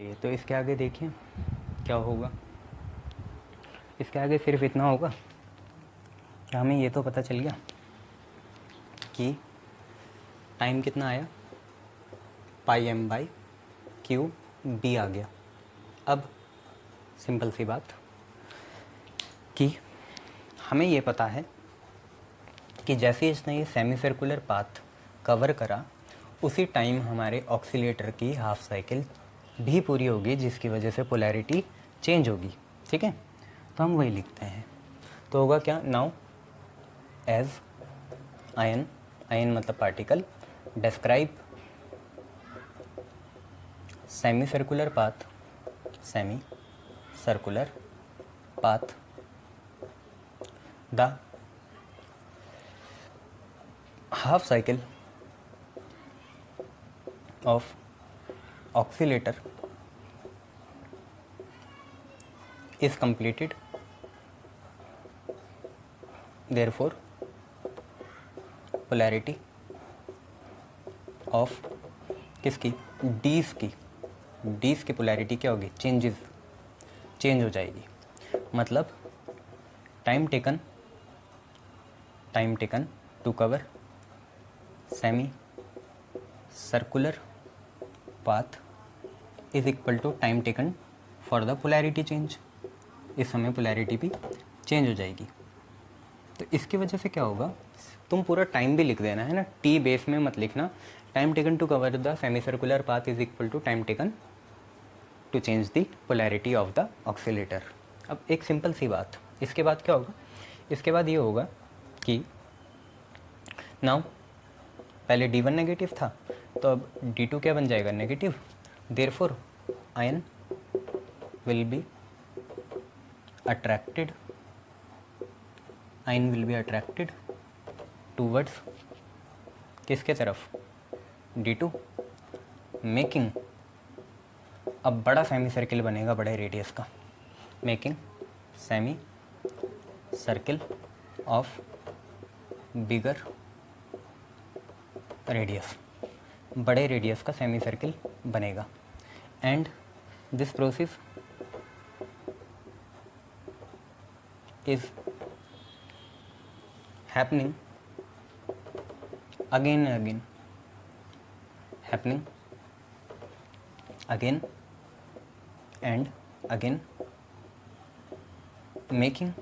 लिए तो इसके आगे देखिए क्या होगा। इसके आगे सिर्फ इतना होगा कि हमें ये तो पता चल गया कि टाइम कितना आया, पाई एम बाई क्यू बी आ गया। अब सिंपल सी बात कि हमें ये पता है कि जैसे इसने ये सेमी सर्कुलर पाथ कवर करा उसी टाइम हमारे ऑक्सीलेटर की हाफ साइकिल भी पूरी होगी, जिसकी वजह से पोलैरिटी चेंज होगी। ठीक है, तो हम वही लिखते हैं। तो होगा क्या, नाउ एज आयन, आयन मतलब particle, describe semi circular path, semi circular path, the half cycle of oscillator is completed, therefore polarity of किसकी, डीज की, डीज की पोलैरिटी क्या होगी, चेंज हो जाएगी। मतलब time taken to cover semi circular path is equal to time taken for the polarity change. इस समय पोलैरिटी भी चेंज हो जाएगी। तो इसकी वजह से क्या होगा, तुम पूरा टाइम भी लिख देना है ना, टी बेस में मत लिखना। Time taken to cover the semi circular path is equal to time taken to change the polarity of the oscillator. अब एक सिंपल सी बात, इसके बाद क्या होगा, इसके बाद ये होगा कि नाउ पहले D1 नेगेटिव था तो अब D2 क्या बन जाएगा, negative. Therefore ion will be attracted, ion will be attracted towards किसके तरफ, D2, मेकिंग, अब बड़ा सेमी सर्किल बनेगा बड़े रेडियस का, making semi circle of bigger radius, बड़े रेडियस का सेमी सर्किल बनेगा। And this process is happening again and again, happening again and again, making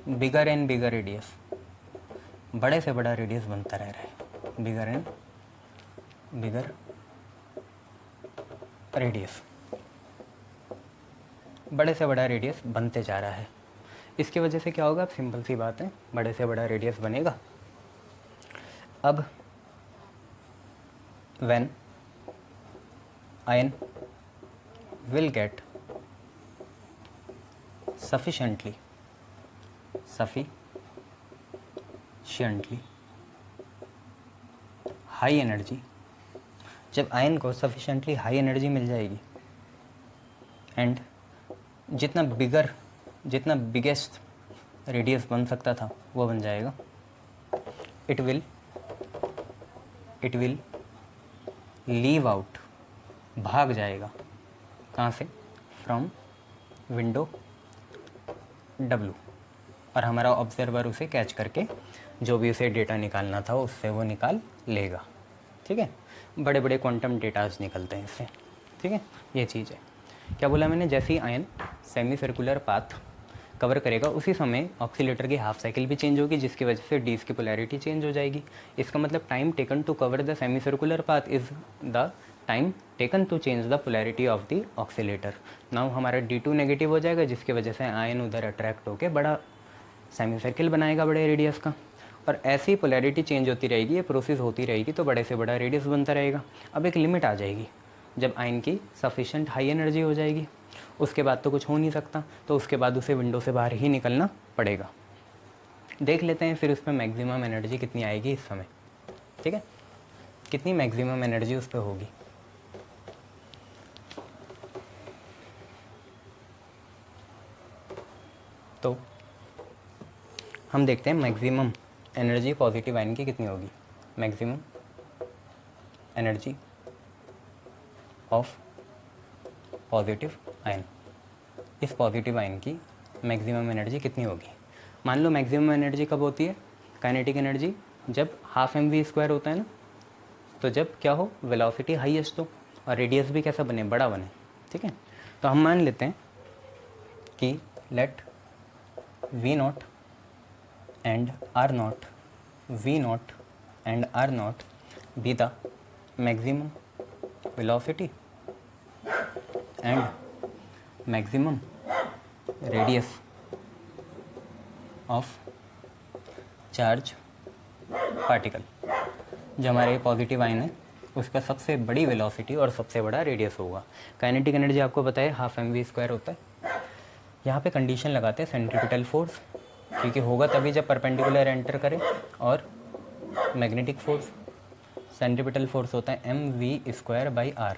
bigger and bigger radius, बड़े से बड़ा रेडियस बनता रह रहा है, बिगर एंड बिगर रेडियस, बड़े से बड़ा रेडियस बनते जा रहा है। इसकी वजह से क्या होगा, अब सिंपल सी बात है, बड़े से बड़ा रेडियस बनेगा। अब when ion will get sufficiently high energy, जब आयन को सफिशेंटली हाई एनर्जी मिल जाएगी एंड जितना बिगेस्ट रेडियस बन सकता था वो बन जाएगा, इट विल लीव आउट, भाग जाएगा, कहाँ से, फ्रॉम विंडो W, और हमारा ऑब्जर्वर उसे कैच करके जो भी उसे डेटा निकालना था उससे वो निकाल लेगा। ठीक है, बड़े बड़े क्वांटम डेटाज निकलते हैं इससे। ठीक है, ये चीज़ है। क्या बोला मैंने, जैसे ही ion semi circular path cover करेगा उसी समय ऑक्सीलेटर की हाफ साइकिल भी चेंज होगी, जिसकी वजह से डीज की पोलैरिटी चेंज हो जाएगी। इसका मतलब time taken to cover the semi circular path is the time taken to change the polarity of the oscillator. Now हमारा D2 नेगेटिव हो जाएगा, जिसकी वजह से आयन उधर अट्रैक्ट होकर बड़ा सेमी सर्किल बनाएगा बड़े रेडियस का, और ऐसे ही पोलैरिटी चेंज होती रहेगी, ये प्रोसेस होती रहेगी, तो बड़े से बड़ा रेडियस बनता रहेगा। अब एक लिमिट आ जाएगी, जब आयन की सफिशेंट हाई एनर्जी हो जाएगी, उसके बाद तो कुछ हो नहीं सकता, तो उसके बाद उसे विंडो से बाहर ही निकलना पड़ेगा। देख लेते हैं फिर उस पर मैक्सिमम एनर्जी कितनी आएगी इस समय। ठीक है, कितनी मैक्सिमम एनर्जी उस पर होगी। तो हम देखते हैं मैक्सिमम एनर्जी पॉजिटिव आयन की कितनी होगी। Maximum energy of positive ion. इस पॉजिटिव आयन की मैक्सिमम एनर्जी कितनी होगी? मान लो मैक्सिमम एनर्जी कब होती है काइनेटिक एनर्जी? जब हाफ mv² होता है ना, तो जब क्या हो, वेलोसिटी हाईएस्ट हो और रेडियस भी कैसा बने, बड़ा बने। ठीक है, तो हम मान लेते हैं कि let v0 and r0, v0 and r0 be the maximum velocity and maximum radius of charge particle. जो हमारे पॉजिटिव आयन है उसका सबसे बड़ी वेलोसिटी और सबसे बड़ा रेडियस होगा। काइनेटिक एनर्जी आपको पता है हाफ mv² होता है। यहाँ पे कंडीशन लगाते हैं सेंट्रीपिटल फोर्स, क्योंकि होगा तभी जब परपेंडिकुलर एंटर करे, और मैग्नेटिक फोर्स। सेंट्रीपिटल फोर्स होता है mv²/r,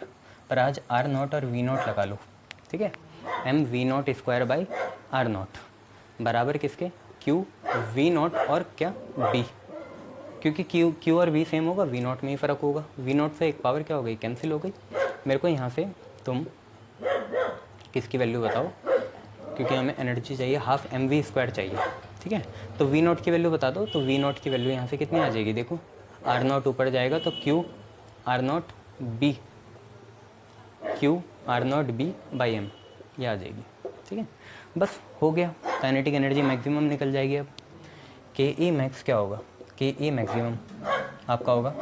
पर आज r0 और v0 लगा लो। ठीक है, mv0²/r0 बराबर किसके, q v0 और क्या b, क्योंकि q और v सेम होगा, v0 में ही फ़र्क होगा। v0 से एक पावर क्या हो गई, कैंसिल हो गई। मेरे को यहाँ से तुम किसकी वैल्यू बताओ, क्योंकि हमें एनर्जी चाहिए हाफ mv² चाहिए। ठीक है, तो v0 की वैल्यू बता दो। तो v0 की वैल्यू यहाँ से कितनी आ जाएगी, देखो r0 ऊपर जाएगा तो q r0b/m ये आ जाएगी। ठीक है, बस हो गया, काइनेटिक एनर्जी मैक्सिमम निकल जाएगी। अब के ई मैक्स क्या होगा, के ई मैक्सिमम आपका होगा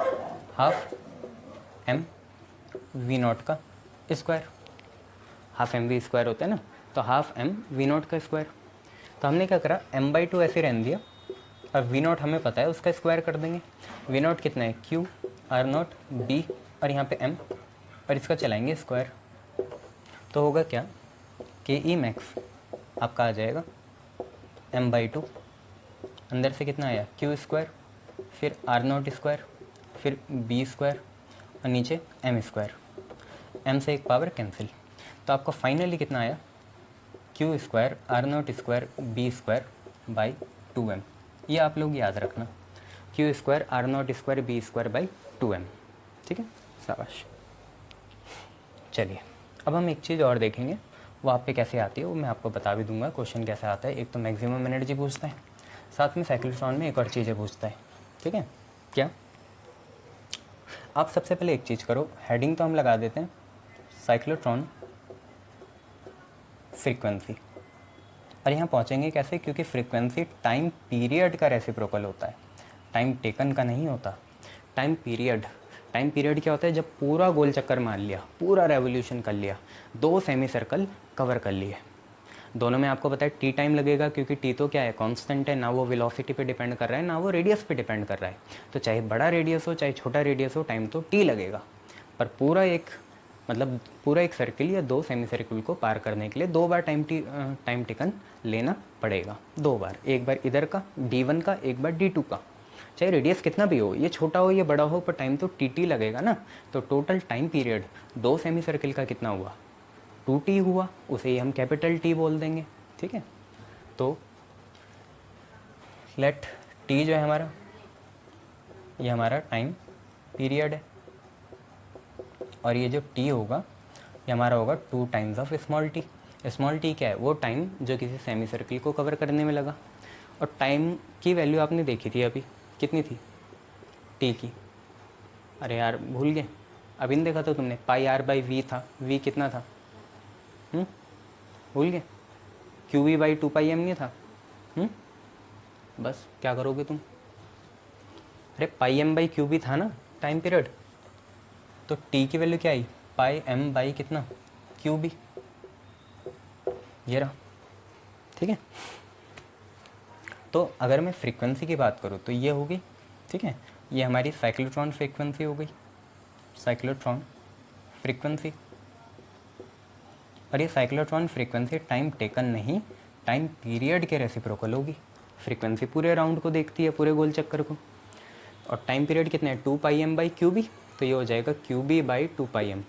हाफ mv0 का स्क्वायर। हाफ mv² होता है ना, तो हाफ mv0 का स्क्वायर। तो हमने क्या करा, m/2 ऐसे रहने दिया, और v0 हमें पता है उसका स्क्वायर कर देंगे। v0 कितना है, q r0 b और यहाँ पे m, और इसका चलाएंगे स्क्वायर। तो होगा क्या, के ई मैक्स आपका आ जाएगा m/2, अंदर से कितना आया q², फिर r0², फिर b² और नीचे m², m से एक पावर कैंसिल। तो आपका फाइनली कितना आया, q² r0² b²/2m। ये आप लोग याद रखना, q² r0² b²/2m। ठीक है, शाबाश। चलिए अब हम एक चीज़ और देखेंगे, वो आप पे कैसे आती है वो मैं आपको बता भी दूंगा। क्वेश्चन कैसे आता है, एक तो मैक्सिमम एनर्जी पूछता है, साथ में साइक्लोट्रॉन में एक और चीज़ें पूछता है। ठीक है, क्या आप सबसे पहले एक चीज़ करो, हेडिंग तो हम लगा देते हैं साइक्लोट्रॉन फ्रीक्वेंसी, और यहाँ पहुँचेंगे कैसे, क्योंकि फ्रीक्वेंसी टाइम पीरियड का रेसिप्रोकल होता है, टाइम टेकन का नहीं होता। टाइम पीरियड क्या होता है, जब पूरा गोल चक्कर मार लिया, पूरा रेवोल्यूशन कर लिया, 2 सेमी सर्कल कवर कर लिए। दोनों में आपको पता है टी टाइम लगेगा, क्योंकि टी तो क्या है, कांस्टेंट है, ना वो वेलोसिटी पे डिपेंड कर रहा है ना वो रेडियस पे डिपेंड कर रहा है। तो चाहे बड़ा रेडियस हो चाहे छोटा रेडियस हो, टाइम तो टी लगेगा। पर पूरा एक सर्किल या 2 सेमी सर्किल को पार करने के लिए 2 बार टाइम टेकन लेना पड़ेगा। 2 बार, एक बार इधर का d1 का, एक बार d2 का। चाहे रेडियस कितना भी हो, ये छोटा हो ये बड़ा हो, पर टाइम तो टी लगेगा ना। तो total time period 2 semi circle का कितना हुआ, 2t हुआ, उसे ही हम कैपिटल T बोल देंगे। ठीक है, तो लेट t जो है हमारा, ये हमारा टाइम पीरियड है, और ये जो t होगा ये हमारा होगा 2 times of small t। Small t क्या है, वो टाइम जो किसी सेमी सर्किल को कवर करने में लगा। और टाइम की वैल्यू आपने देखी थी अभी, कितनी थी t की, अरे यार भूल गए, अभी नहीं देखा था तुमने, πr/v था, v कितना था, भूल गए, qv/2πm नहीं था। बस क्या करोगे तुम, अरे πm/qv था ना टाइम पीरियड, तो t की वैल्यू क्या आई, πm/ कितना, qb, ये रहा। ठीक है, तो अगर मैं फ्रीक्वेंसी की बात करूँ तो ये होगी। ठीक है, ये हमारी साइक्लोट्रॉन फ्रीक्वेंसी हो गई, साइक्लोट्रॉन फ्रीक्वेंसी। और ये साइक्लोट्रॉन फ्रीक्वेंसी टाइम टेकन नहीं, टाइम पीरियड के रेसिप्रोकल होगी। फ्रीक्वेंसी पूरे राउंड को देखती है, पूरे गोल चक्कर को, और टाइम पीरियड कितने है, 2πm/qb, तो ये हो जाएगा qb/2πm।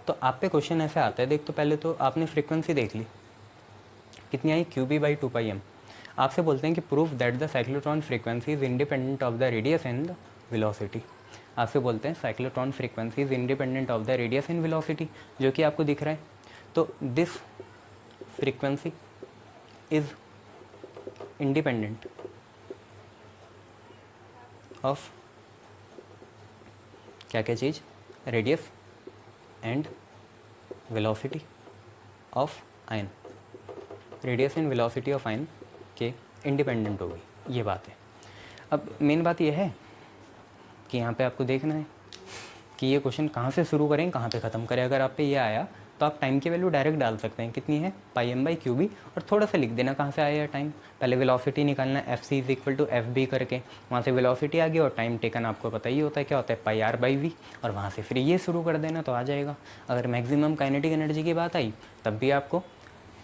तो आप पे क्वेश्चन ऐसे आता है, देख तो पहले तो आपने फ्रीक्वेंसी देख ली कितनी आई, qb/2πm। आपसे बोलते हैं कि proof that the cyclotron frequency is independent of the radius and the velocity. आपसे बोलते हैं cyclotron frequency is independent of the radius and velocity, जो कि आपको दिख रहा है। तो this frequency is independent of क्या क्या चीज़, radius and velocity of ion, radius and velocity of ion के इंडिपेंडेंट होगी, ये बात है। अब मेन बात ये है कि यहाँ पे आपको देखना है कि ये क्वेश्चन कहाँ से शुरू करें कहाँ पे ख़त्म करें। अगर आप पे ये आया तो आप टाइम की वैल्यू डायरेक्ट डाल सकते हैं, कितनी है πm/qb, और थोड़ा सा लिख देना कहाँ से आया है टाइम। पहले वेलोसिटी निकालना है, fc = fb करके, वहाँ से वेलोसिटी आ गई और टाइम टेकन आपको पता ही होता है क्या होता है, πr/v, और वहाँ से फिर ये शुरू कर देना तो आ जाएगा। अगर मैक्सिमम काइनेटिक एनर्जी की बात आई तब भी आपको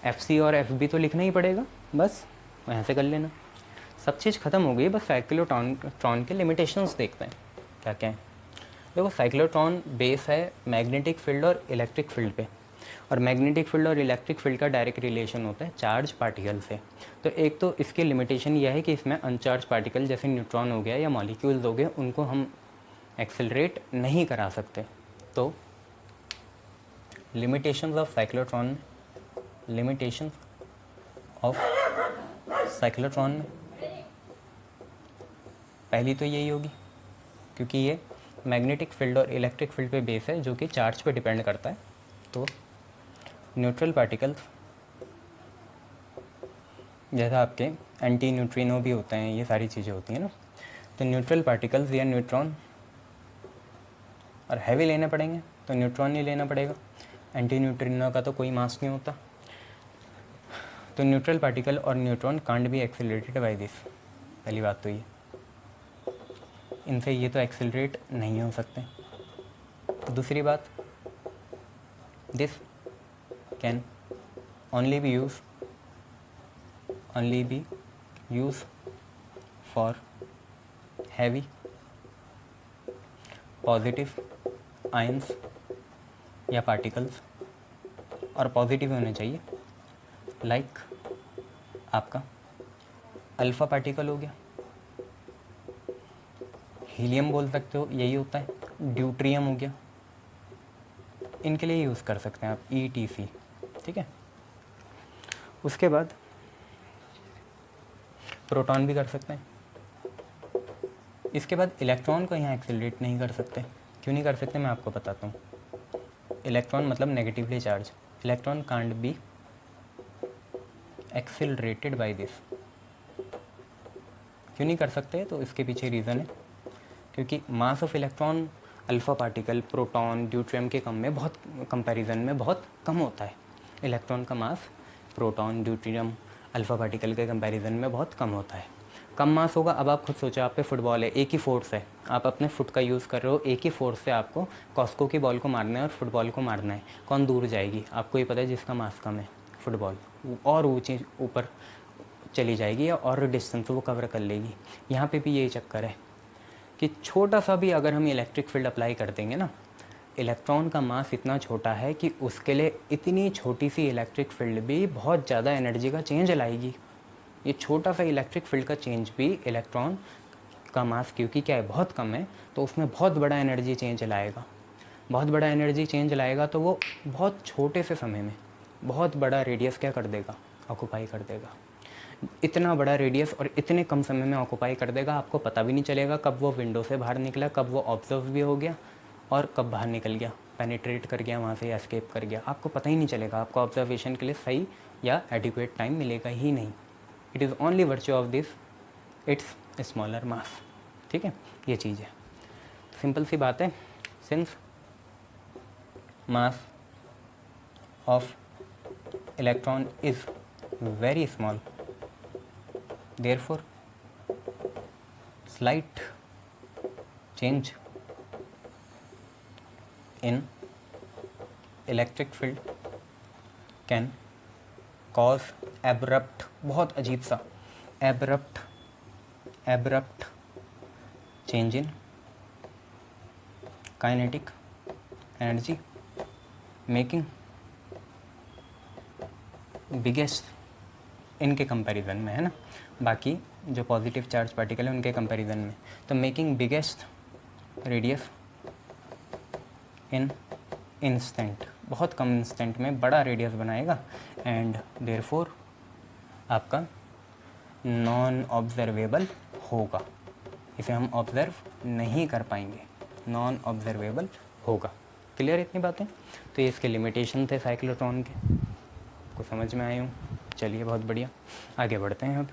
fc और fb तो लिखना ही पड़ेगा, बस वहाँ से कर लेना। सब चीज़ ख़त्म हो गई, बस साइक्लोट्रॉन के लिमिटेशंस देखते हैं क्या क्या है। देखो साइक्लोट्रॉन बेस है मैग्नेटिक फील्ड और इलेक्ट्रिक फील्ड पे, और मैग्नेटिक फील्ड और इलेक्ट्रिक फील्ड का डायरेक्ट रिलेशन होता है चार्ज पार्टिकल से। तो एक तो इसकी लिमिटेशन यह है कि इसमें अनचार्ज पार्टिकल जैसे न्यूट्रॉन हो गया या मॉलिक्यूल्स हो गए, उनको हम एक्सेलरेट नहीं करा सकते। तो limitations of cyclotron, limitations of cyclotron में पहली तो यही होगी, क्योंकि ये मैग्नेटिक फील्ड और इलेक्ट्रिक फील्ड पे बेस है जो कि चार्ज पे डिपेंड करता है। तो न्यूट्रल पार्टिकल्स जैसा आपके एंटी न्यूट्रिनो भी होते हैं, ये सारी चीज़ें होती हैं ना, तो न्यूट्रल पार्टिकल्स या न्यूट्रॉन, और हैवी लेने पड़ेंगे तो न्यूट्रॉन ही लेना पड़ेगा, एंटी न्यूट्रिनो का तो कोई मास नहीं होता। तो न्यूट्रल पार्टिकल और neutron can't be accelerated by this, पहली बात तो ये, इनसे ये तो एक्सेलरेट नहीं हो सकते। दूसरी बात, this can only be used for heavy positive ions या पार्टिकल्स, और पॉजिटिव होने चाहिए, लाइक आपका अल्फ़ा पार्टिकल हो गया, हीलियम बोल सकते हो, यही होता है, ड्यूट्रियम हो गया, इनके लिए यूज़ कर सकते हैं आप ETC, ठीक है। उसके बाद प्रोटॉन भी कर सकते हैं। इसके बाद इलेक्ट्रॉन को यहाँ एक्सेलरेट नहीं कर सकते। क्यों नहीं कर सकते मैं आपको बताता हूँ। इलेक्ट्रॉन मतलब negatively charge, electron can't be accelerated by this. क्यों नहीं कर सकते, तो इसके पीछे रीज़न है क्योंकि मास of electron alpha particle, proton, deuterium के कंपैरिजन में बहुत कम होता है। इलेक्ट्रॉन का मास प्रोटॉन, ड्यूट्रियम, अल्फ़ा पार्टिकल के कंपैरिजन में बहुत कम होता है। कम मास होगा। अब आप खुद सोचो, आप पे फुटबॉल है, एक ही फोर्स है, आप अपने फुट का यूज़ कर रहे हो, एक ही फोर्स से आपको कॉस्को की बॉल को मारना है और फुटबॉल को मारना है, कौन दूर जाएगी? आपको ही पता है, जिसका मास कम है फुटबॉल और ऊँची ऊपर चली जाएगी या और डिस्टेंस वो कवर कर लेगी। यहाँ पे भी यही चक्कर है कि छोटा सा भी अगर हम इलेक्ट्रिक फील्ड अप्लाई कर देंगे ना, इलेक्ट्रॉन का मास इतना छोटा है कि उसके लिए इतनी छोटी सी इलेक्ट्रिक फील्ड भी बहुत ज़्यादा एनर्जी का चेंज लाएगी। ये छोटा सा इलेक्ट्रिक फील्ड का चेंज भी इलेक्ट्रॉन का मास क्योंकि क्या है, बहुत कम है, तो उसमें बहुत बड़ा एनर्जी चेंज लाएगा। बहुत बड़ा एनर्जी चेंज लाएगा तो वो बहुत छोटे से समय में बहुत बड़ा रेडियस क्या कर देगा, ऑक्यूपाई कर देगा। इतना बड़ा रेडियस और इतने कम समय में ऑक्यूपाई कर देगा, आपको पता भी नहीं चलेगा कब वो विंडो से बाहर निकला, कब वो ऑब्जर्व भी हो गया और कब बाहर निकल गया, पेनिट्रेट कर गया, वहाँ से एस्केप कर गया, आपको पता ही नहीं चलेगा। आपको ऑब्जर्वेशन के लिए सही या एडिक्वेट टाइम मिलेगा ही नहीं। It is only virtue of this its smaller mass. ठीक है, ये चीज़ है, सिंपल सी बात है। Since mass of electron is very small, therefore slight change in electric field can cause abrupt, बहुत अजीब सा abrupt change in kinetic energy, making biggest इनके कंपैरिजन में, है ना, बाकी जो पॉजिटिव चार्ज पार्टिकल है उनके कंपैरिजन में, तो मेकिंग बिगेस्ट रेडियस इन इंस्टेंट, बहुत कम इंस्टेंट में बड़ा रेडियस बनाएगा, एंड देयरफॉर आपका नॉन ऑब्जर्वेबल होगा, इसे हम ऑब्ज़र्व नहीं कर पाएंगे, नॉन ऑब्जर्वेबल होगा। क्लियर इतनी बातें? तो ये इसके लिमिटेशन थे साइक्लोट्रॉन के, को समझ में आए हूँ। चलिए बहुत बढ़िया, आगे बढ़ते हैं अब।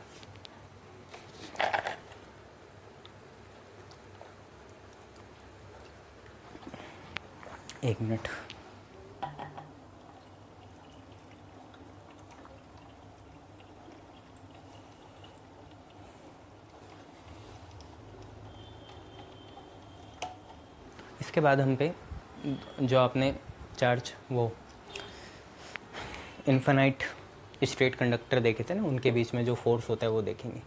एक मिनट, इसके बाद हम पे जो आपने चार्ज वो इन्फिनाइट स्ट्रेट कंडक्टर देखे थे ना, उनके बीच में जो फोर्स होता है वो देखेंगे।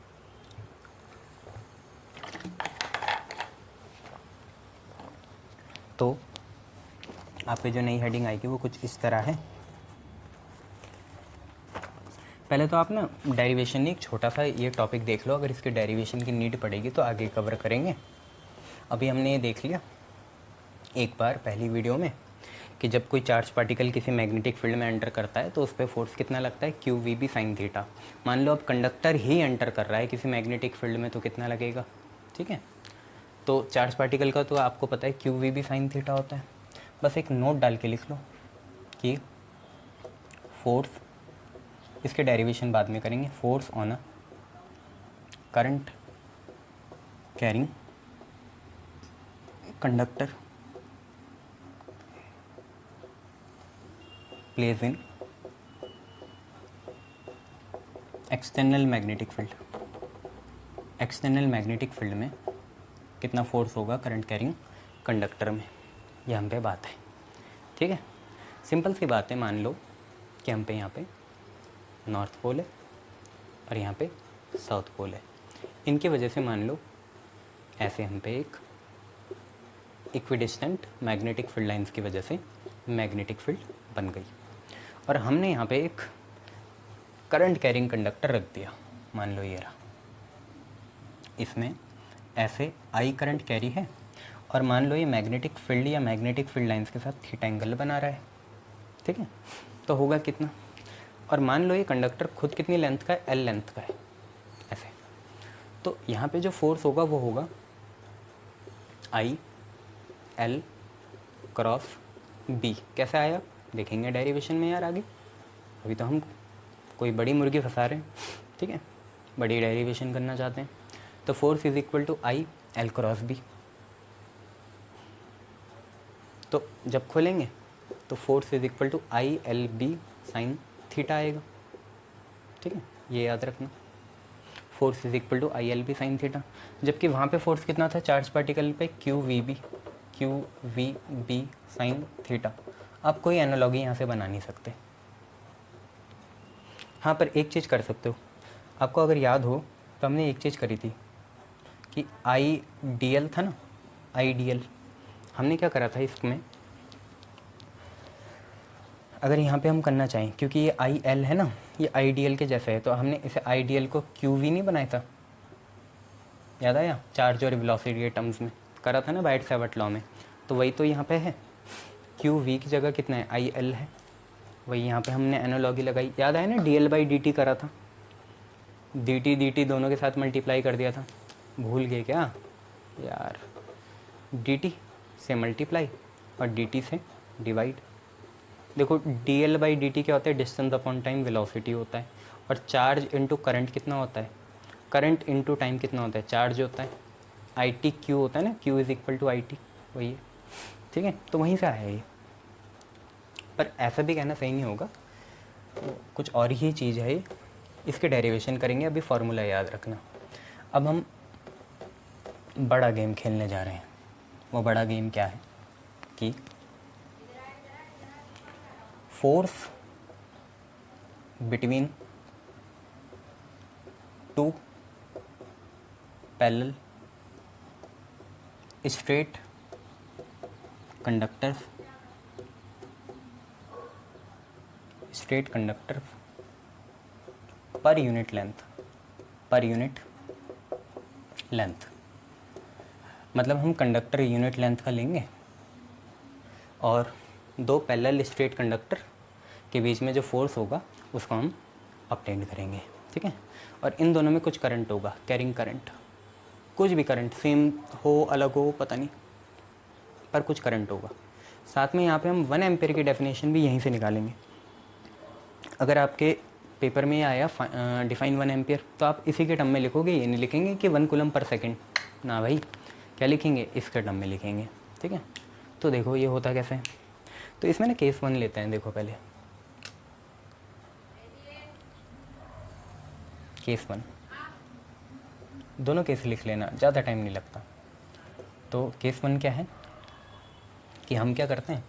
तो आप पे जो नई हेडिंग आएगी वो कुछ इस तरह है। पहले तो आप ना डेरिवेशन एक छोटा सा ये टॉपिक देख लो, अगर इसके डेरिवेशन की नीड पड़ेगी तो आगे कवर करेंगे। अभी हमने ये देख लिया एक बार पहली वीडियो में कि जब कोई चार्ज पार्टिकल किसी मैग्नेटिक फील्ड में एंटर करता है तो उस पर फोर्स कितना लगता है, Q V B sine theta. मान लो अब कंडक्टर ही एंटर कर रहा है किसी मैग्नेटिक फील्ड में तो कितना लगेगा, ठीक है। तो चार्ज पार्टिकल का तो आपको पता है Q V B sine theta होता है। बस एक नोट डाल के लिख लो कि फोर्स, इसके डेरिवेशन बाद में करेंगे, force on a current carrying conductor place in external magnetic field. External magnetic field में कितना फोर्स होगा करंट कैरिंग कंडक्टर में, ये हम पे बात है, ठीक है। सिंपल सी बात है, मान लो कि हम पे यहाँ पे नॉर्थ पोल है और यहाँ पे साउथ पोल है, इनकी वजह से मान लो ऐसे हम पे एक इक्विडिस्टेंट मैग्नेटिक फील्ड लाइंस की वजह से मैग्नेटिक फील्ड बन गई, और हमने यहाँ पे एक करंट कैरिंग कंडक्टर रख दिया। मान लो ये रहा, इसमें ऐसे आई करंट कैरी है, और मान लो ये मैग्नेटिक फील्ड या मैग्नेटिक फील्ड लाइंस के साथ थीटा एंगल बना रहा है, ठीक है। तो होगा कितना, और मान लो ये कंडक्टर खुद कितनी लेंथ का है, एल लेंथ का है ऐसे, तो यहाँ पे जो फोर्स होगा वो होगा आई एल क्रॉस बी। कैसे आया देखेंगे डेरिवेशन में यार आगे, अभी तो हम कोई बड़ी मुर्गी फंसा रहे हैं, ठीक है, बड़ी डेरिवेशन करना चाहते हैं। तो force is equal to I L cross B. तो जब खोलेंगे तो force is equal to I L B sine theta आएगा, ठीक है, ये याद रखना, force is equal to I L B sine theta. जबकि वहाँ पे फोर्स कितना था चार्ज पार्टिकल पे, Q V B sine theta. आप कोई एनालॉजी यहाँ से बना नहीं सकते। हाँ, पर एक चीज़ कर सकते हो, आपको अगर याद हो तो हमने एक चीज़ करी थी कि आई डी एल था ना, आई डी एल, हमने क्या करा था इसमें, अगर यहाँ पे हम करना चाहें, क्योंकि ये आई एल है ना, ये आई डी एल के जैसे है, तो हमने इसे आई डी एल को क्यू वी नहीं बनाया था, याद आया, चार्ज और वेलोसिटी के टर्म्स में करा था ना बाइट-सैवर्ट लॉ में। तो वही तो यहाँ पे है, क्यू वी की जगह कितना है, आई एल है, वही यहाँ पे हमने एनालॉजी लगाई। याद आया ना, D L by D T करा था, डी टी दोनों के साथ मल्टीप्लाई कर दिया था, भूल गए क्या यार, डी टी से मल्टीप्लाई और डी टी से डिवाइड। देखो D L by D T क्या होता है, डिस्टेंस अपॉन टाइम वेलोसिटी होता है, और चार्ज इनटू करंट कितना होता है, करंट इनटू टाइम कितना होता है, चार्ज होता है, आई टी क्यू होता है ना, Q is equal to I T, वही है, ठीक है। तो वहीं से आया ये, पर ऐसा भी कहना सही नहीं होगा, कुछ और ही चीज़ है ये, इसके डेरिवेशन करेंगे, अभी फार्मूला याद रखना। अब हम बड़ा गेम खेलने जा रहे हैं। वो बड़ा गेम क्या है कि force between two parallel straight conductors per unit length मतलब हम कंडक्टर यूनिट लेंथ का लेंगे और दो पैरेलल स्ट्रेट कंडक्टर के बीच में जो फोर्स होगा उसको हम ऑब्टेन करेंगे, ठीक है। और इन दोनों में कुछ करंट होगा, कैरिंग करंट, कुछ भी करंट, सेम हो अलग हो पता नहीं, पर कुछ करंट होगा। साथ में यहाँ पे हम 1 एम्पेयर की डेफिनेशन भी यहीं से निकालेंगे। अगर आपके पेपर में आया डिफाइन 1 एम्पेयर तो आप इसी के टर्म में लिखोगे, ये नहीं लिखेंगे कि 1 कूलम पर सेकेंड, ना भाई, क्या लिखेंगे, इसके टर्म में लिखेंगे, ठीक है। तो देखो ये होता कैसे है, तो इसमें ना केस 1 लेते हैं। देखो पहले केस 1, दोनों केस लिख लेना, ज़्यादा टाइम नहीं लगता। तो केस 1 क्या है कि हम क्या करते हैं,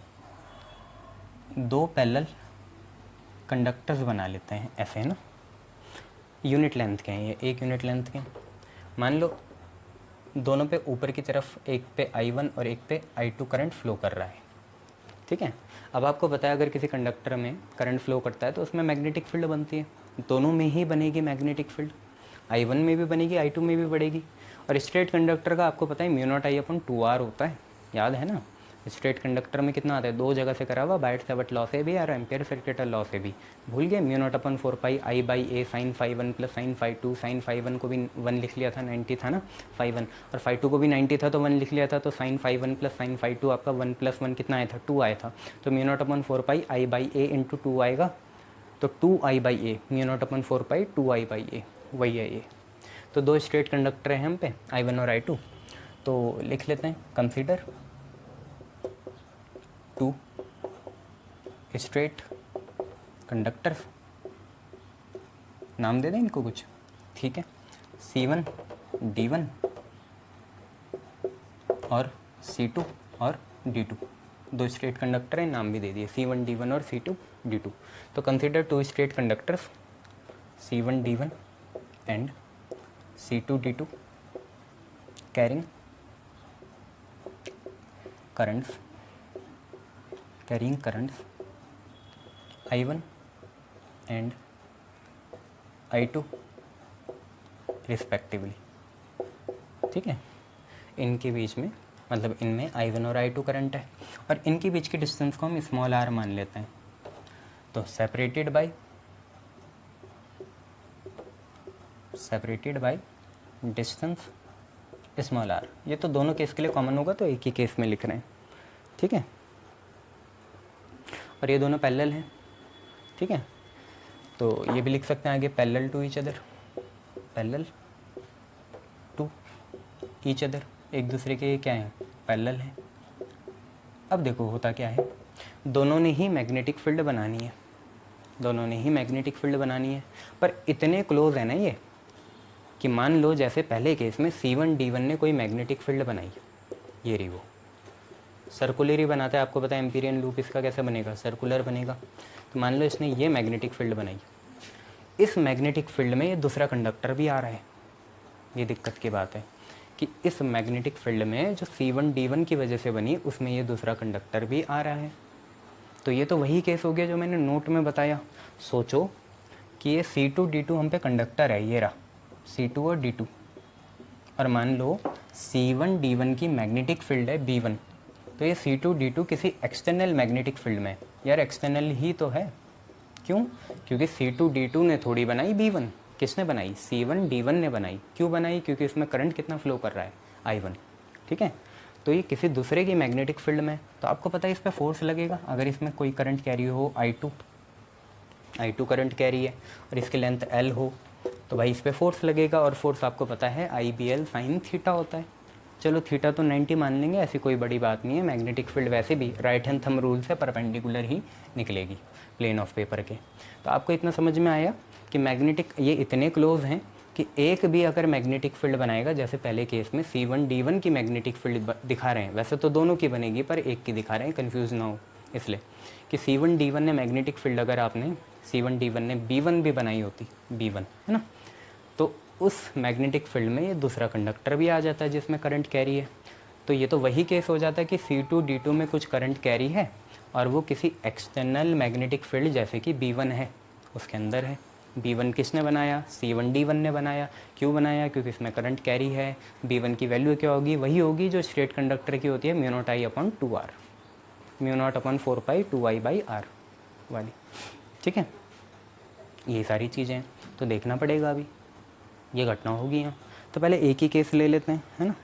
दो पैरेलल कंडक्टर्स बना लेते हैं ऐसे, है ना, यूनिट लेंथ के हैं ये, एक यूनिट लेंथ के। मान लो दोनों पे ऊपर की तरफ एक पे I1 और एक पे I2 करंट फ्लो कर रहा है, ठीक है। अब आपको पता है अगर किसी कंडक्टर में करंट फ्लो करता है तो उसमें मैग्नेटिक फील्ड बनती है, दोनों में ही बनेगी मैग्नेटिक फील्ड, I1 में भी बनेगी, I2 में भी बढ़ेगी। और स्ट्रेट कंडक्टर का आपको पता है μ0I/2R होता है, याद है ना। स्ट्रेट कंडक्टर में कितना आता है, दो जगह से करा हुआ, बाइट सेवट लॉ से भी और एम्पेयर सर्किटल लॉ से भी, भूल गए, μ0/4πI/A sin φ1 plus sin φ2, sin φ1 को भी 1 लिख लिया था, 90 था ना φ1, और φ2 को भी 90 था तो 1 लिख लिया था, तो sin φ1 प्लस sin φ2 आपका 1 + 1 कितना आया था, 2 आया था। तो μ0/4πI/A × 2 आएगा, तो 2I/A, μ0/4π 2I/A, वही है ये। तो दो स्ट्रेट कंडक्टर हैं हम पे, I1 और I2, तो लिख लेते हैं, कंसीडर 2 स्ट्रेट कंडक्टर्स, नाम दे दें इनको कुछ, ठीक है, C1 D1 और C2 और D2, दो स्ट्रेट कंडक्टर हैं, नाम भी दे दिए, C1 D1 और C2 D2। तो consider 2 straight conductors C1 D1 and C2 D2 carrying currents I1 and I2 respectively, ठीक है। इनके बीच में, मतलब इनमें I1 और I2 करंट है और इनके बीच की डिस्टेंस को हम स्मॉल r मान लेते हैं। तो separated by distance small r, ये तो दोनों केस के लिए कॉमन होगा तो एक ही केस में लिख रहे हैं, ठीक है। और ये दोनों पैरेलल हैं, ठीक है, तो ये भी लिख सकते हैं आगे, पैरेलल टू ईच अदर, एक दूसरे के क्या हैं, पैरेलल हैं। अब देखो होता क्या है, दोनों ने ही मैग्नेटिक फील्ड बनानी है, पर इतने क्लोज है ना ये कि मान लो जैसे पहले केस में C1 D1 ने कोई मैग्नेटिक फील्ड बनाई, ये रही वो, सर्कुलर ही बनाता है, आपको पता है एम्पीरियन लूप इसका कैसे बनेगा, सर्कुलर बनेगा। तो मान लो इसने ये मैग्नेटिक फील्ड बनाई, इस मैग्नेटिक फील्ड में ये दूसरा कंडक्टर भी आ रहा है। ये दिक्कत की बात है कि इस मैग्नेटिक फील्ड में जो C1 D1 की वजह से बनी उसमें ये दूसरा कंडक्टर भी आ रहा है। तो ये तो वही केस हो गया जो मैंने नोट में बताया। सोचो कि ये C2 D2 हम पे कंडक्टर है, ये रहा C2 और D2, और मान लो C1 D1 की मैग्नेटिक फील्ड है B1, तो ये C2 D2 किसी एक्सटर्नल मैग्नेटिक फील्ड में, यार एक्सटर्नल ही तो है, क्यों, क्योंकि C2 D2 ने थोड़ी बनाई B1, किसने बनाई, C1 D1 ने बनाई। क्यों बनाई, क्योंकि उसमें करंट कितना फ्लो कर रहा है, I1, ठीक है। तो ये किसी दूसरे की मैग्नेटिक फील्ड में, तो आपको पता है इस पर फोर्स लगेगा। अगर इसमें कोई करंट कैरी हो, I2 करंट कैरी है और इसकी लेंथ L हो, तो भाई इस पर फोर्स लगेगा, और फोर्स आपको पता है IBL sin थीटा होता है। चलो थीटा तो 90 मान लेंगे, ऐसी कोई बड़ी बात नहीं है। मैग्नेटिक फील्ड वैसे भी राइट हैंड थंब रूल से परपेंडिकुलर ही निकलेगी प्लेन ऑफ पेपर के। तो आपको इतना समझ में आया कि मैग्नेटिक ये इतने क्लोज हैं कि एक भी अगर मैग्नेटिक फील्ड बनाएगा, जैसे पहले केस में C1 D1 की मैग्नेटिक फील्ड दिखा रहे हैं, वैसे तो दोनों की बनेगी पर एक की दिखा रहे हैं, कन्फ्यूज़ ना हो इसलिए कि C1 D1 ने मैग्नेटिक फील्ड, अगर आपने C1 D1 ने B1 भी बनाई होती, B1 है ना, तो उस मैग्नेटिक फील्ड में ये दूसरा कंडक्टर भी आ जाता है जिसमें करंट कैरी है। तो ये तो वही केस हो जाता है कि C2 D2 में कुछ करंट कैरी है और वो किसी एक्सटर्नल मैग्नेटिक फील्ड जैसे कि B1 है उसके अंदर है। B1 किसने बनाया, C1D1 ने बनाया। क्यों बनाया, क्योंकि इसमें करंट कैरी है। B1 की वैल्यू क्या होगी, वही होगी जो स्ट्रेट कंडक्टर की होती है, mu naught I upon 2R, mu naught upon 4 pi 2I/R वाली। ठीक है, ये सारी चीज़ें हैं, तो देखना पड़ेगा अभी ये घटना होगी यहाँ। तो पहले एक ही केस ले लेते हैं, है ना।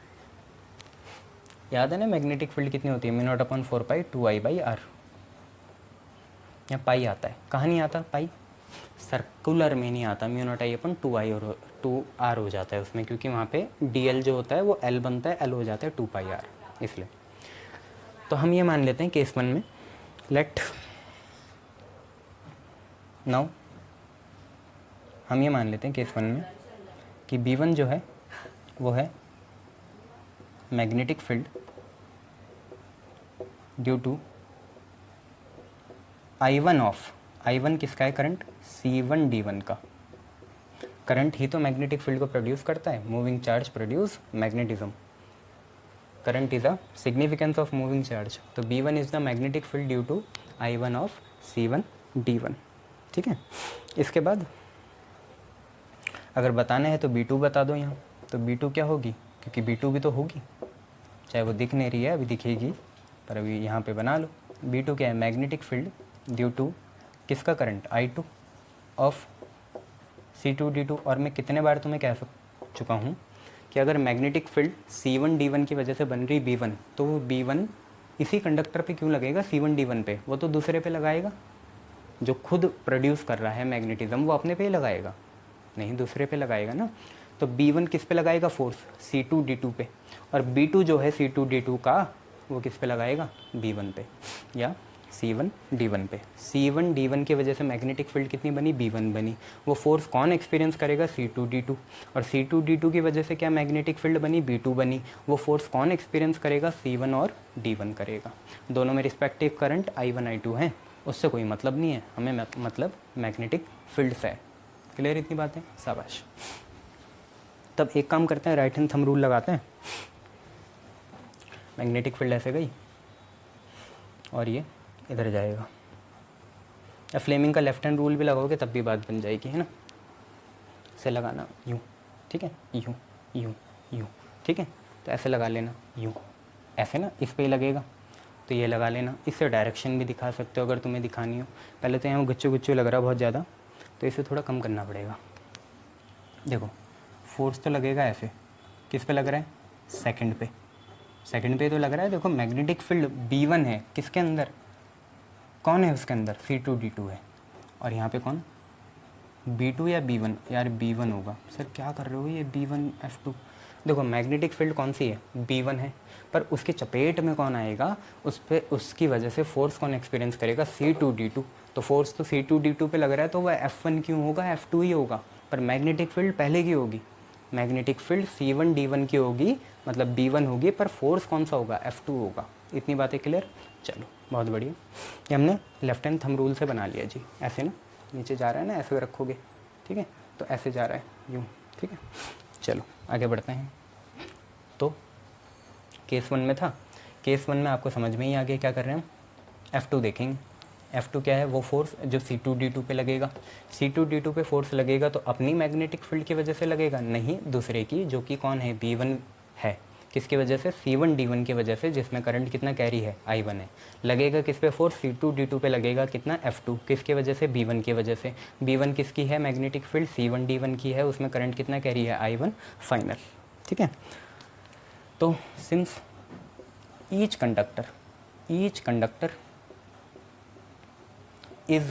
याद है ना मैग्नेटिक फील्ड कितनी होती है, mu naught upon 4 pi 2I/R। यहाँ पाई आता है, कहाँ नहीं आता पाई, सर्कुलर में नहीं आता, म्यू नॉट आई अपन 2I और 2R हो जाता है उसमें, क्योंकि वहाँ पे DL जो होता है वो L बनता है, L हो जाता है 2πR, इसलिए। तो हम ये मान लेते हैं केस 1 में, लेट नाउ हम ये मान लेते हैं केस 1 में कि B1 जो है वो है magnetic field due to I1 of, I1 किसका है, करंट C1D1 का। करंट ही तो मैग्नेटिक फील्ड को प्रोड्यूस करता है, moving charge produce magnetism, current is a significance of moving charge. तो B1 is the magnetic field due to I1 of C1D1। ठीक है, इसके बाद अगर बताना है तो B2 बता दो यहाँ। तो B2 क्या होगी, क्योंकि B2 भी तो होगी, चाहे वो दिख नहीं रही है, अभी दिखेगी, पर अभी यहाँ पे बना लो। B2 क्या है, मैग्नेटिक फील्ड ड्यू टू किसका करंट, I2 ऑफ C2D2। और मैं कितने बार तुम्हें कह चुका हूँ कि अगर मैग्नेटिक फील्ड C1D1 की वजह से बन रही B1, तो वो B1 इसी कंडक्टर पे क्यों लगेगा, C1D1 पे, वो तो दूसरे पे लगाएगा। जो खुद प्रोड्यूस कर रहा है मैग्नेटिज्म वो अपने पे ही लगाएगा, नहीं दूसरे पे लगाएगा ना। तो B1 किस पे लगाएगा फोर्स, C2D2 पे, और B2 जो है C2D2 का वो किस पे लगाएगा, B1 पे या C1D1 पे। C1D1 की वजह से मैग्नेटिक फील्ड कितनी बनी, B1 बनी। वो फोर्स कौन एक्सपीरियंस करेगा, C2D2। और C2D2 की वजह से क्या मैग्नेटिक फील्ड बनी, B2 बनी। वो फोर्स कौन एक्सपीरियंस करेगा, C1 और D1 करेगा। दोनों में रिस्पेक्टिव करंट I1 I2 हैं, उससे कोई मतलब नहीं है, हमें मतलब मैग्नेटिक फील्ड से है। क्लियर इतनी बातें, शाबाश। तब एक काम करते हैं, राइट हैंड थंब रूल लगाते हैं। मैग्नेटिक फील्ड ऐसे गई और ये इधर जाएगा, या फ्लेमिंग का लेफ्ट हैंड रूल भी लगाओगे तब भी बात बन जाएगी, है ना। इसे लगाना यूँ, ठीक है, यूँ यूँ यूँ, ठीक है। तो ऐसे लगा लेना यूँ, ऐसे ना इस पे ही लगेगा, तो ये लगा लेना। इससे डायरेक्शन भी दिखा सकते हो अगर तुम्हें दिखानी हो। पहले तो यहाँ गुच्चू गुच्चू लग रहा बहुत ज़्यादा, तो इसे थोड़ा कम करना पड़ेगा। देखो फोर्स तो लगेगा ऐसे, किस पे लग रहा है, सेकंड पे, सेकंड पे तो लग रहा है। देखो मैग्नेटिक फील्ड B1 है, किसके अंदर, कौन है उसके अंदर, C2D2 है। और यहाँ पे कौन, B2 या B1, यार B1 होगा। सर क्या कर रहे हो, ये B1 F2। देखो मैग्नेटिक फील्ड कौन सी है, B1 है, पर उसके चपेट में कौन आएगा, उस पर उसकी वजह से फोर्स कौन एक्सपीरियंस करेगा, C2D2। तो फोर्स तो C2D2 पे लग रहा है, तो वह F1 क्यों होगा, F2 ही होगा। पर मैग्नेटिक फील्ड पहले की होगी, मैग्नेटिक फील्ड C1D1 की होगी, मतलब B1 होगी, पर फोर्स कौन सा होगा, F2 होगा। इतनी बातें क्लियर, चलो बहुत बढ़िया। ये हमने लेफ्ट हैंड थंब रूल से बना लिया जी। ऐसे ना नीचे जा रहा है ना, ऐसे रखोगे, ठीक है, तो ऐसे जा रहा है यूँ, ठीक है। चलो आगे बढ़ते हैं। तो केस 1 में था, केस 1 में आपको समझ में ही आ गया क्या कर रहे हैं हम। F2 देखेंगे, F2 क्या है, वो फोर्स जो C2D2 पे लगेगा। C2D2 पे फोर्स लगेगा तो अपनी मैग्नेटिक फील्ड की वजह से लगेगा, नहीं दूसरे की, जो कि कौन है, B1 है। किसकी वजह से, C1D1 की वजह से, जिसमें करंट कितना कैरी है, I1 है। लगेगा किस पे फोर्स, C2D2 पे लगेगा कितना, F2। किसकी वजह से, B1 की वजह से। B1 किसकी है मैग्नेटिक फील्ड, C1D1 की है, उसमें करंट कितना कैरी है, I1 फाइनल, ठीक है। तो since each conductor is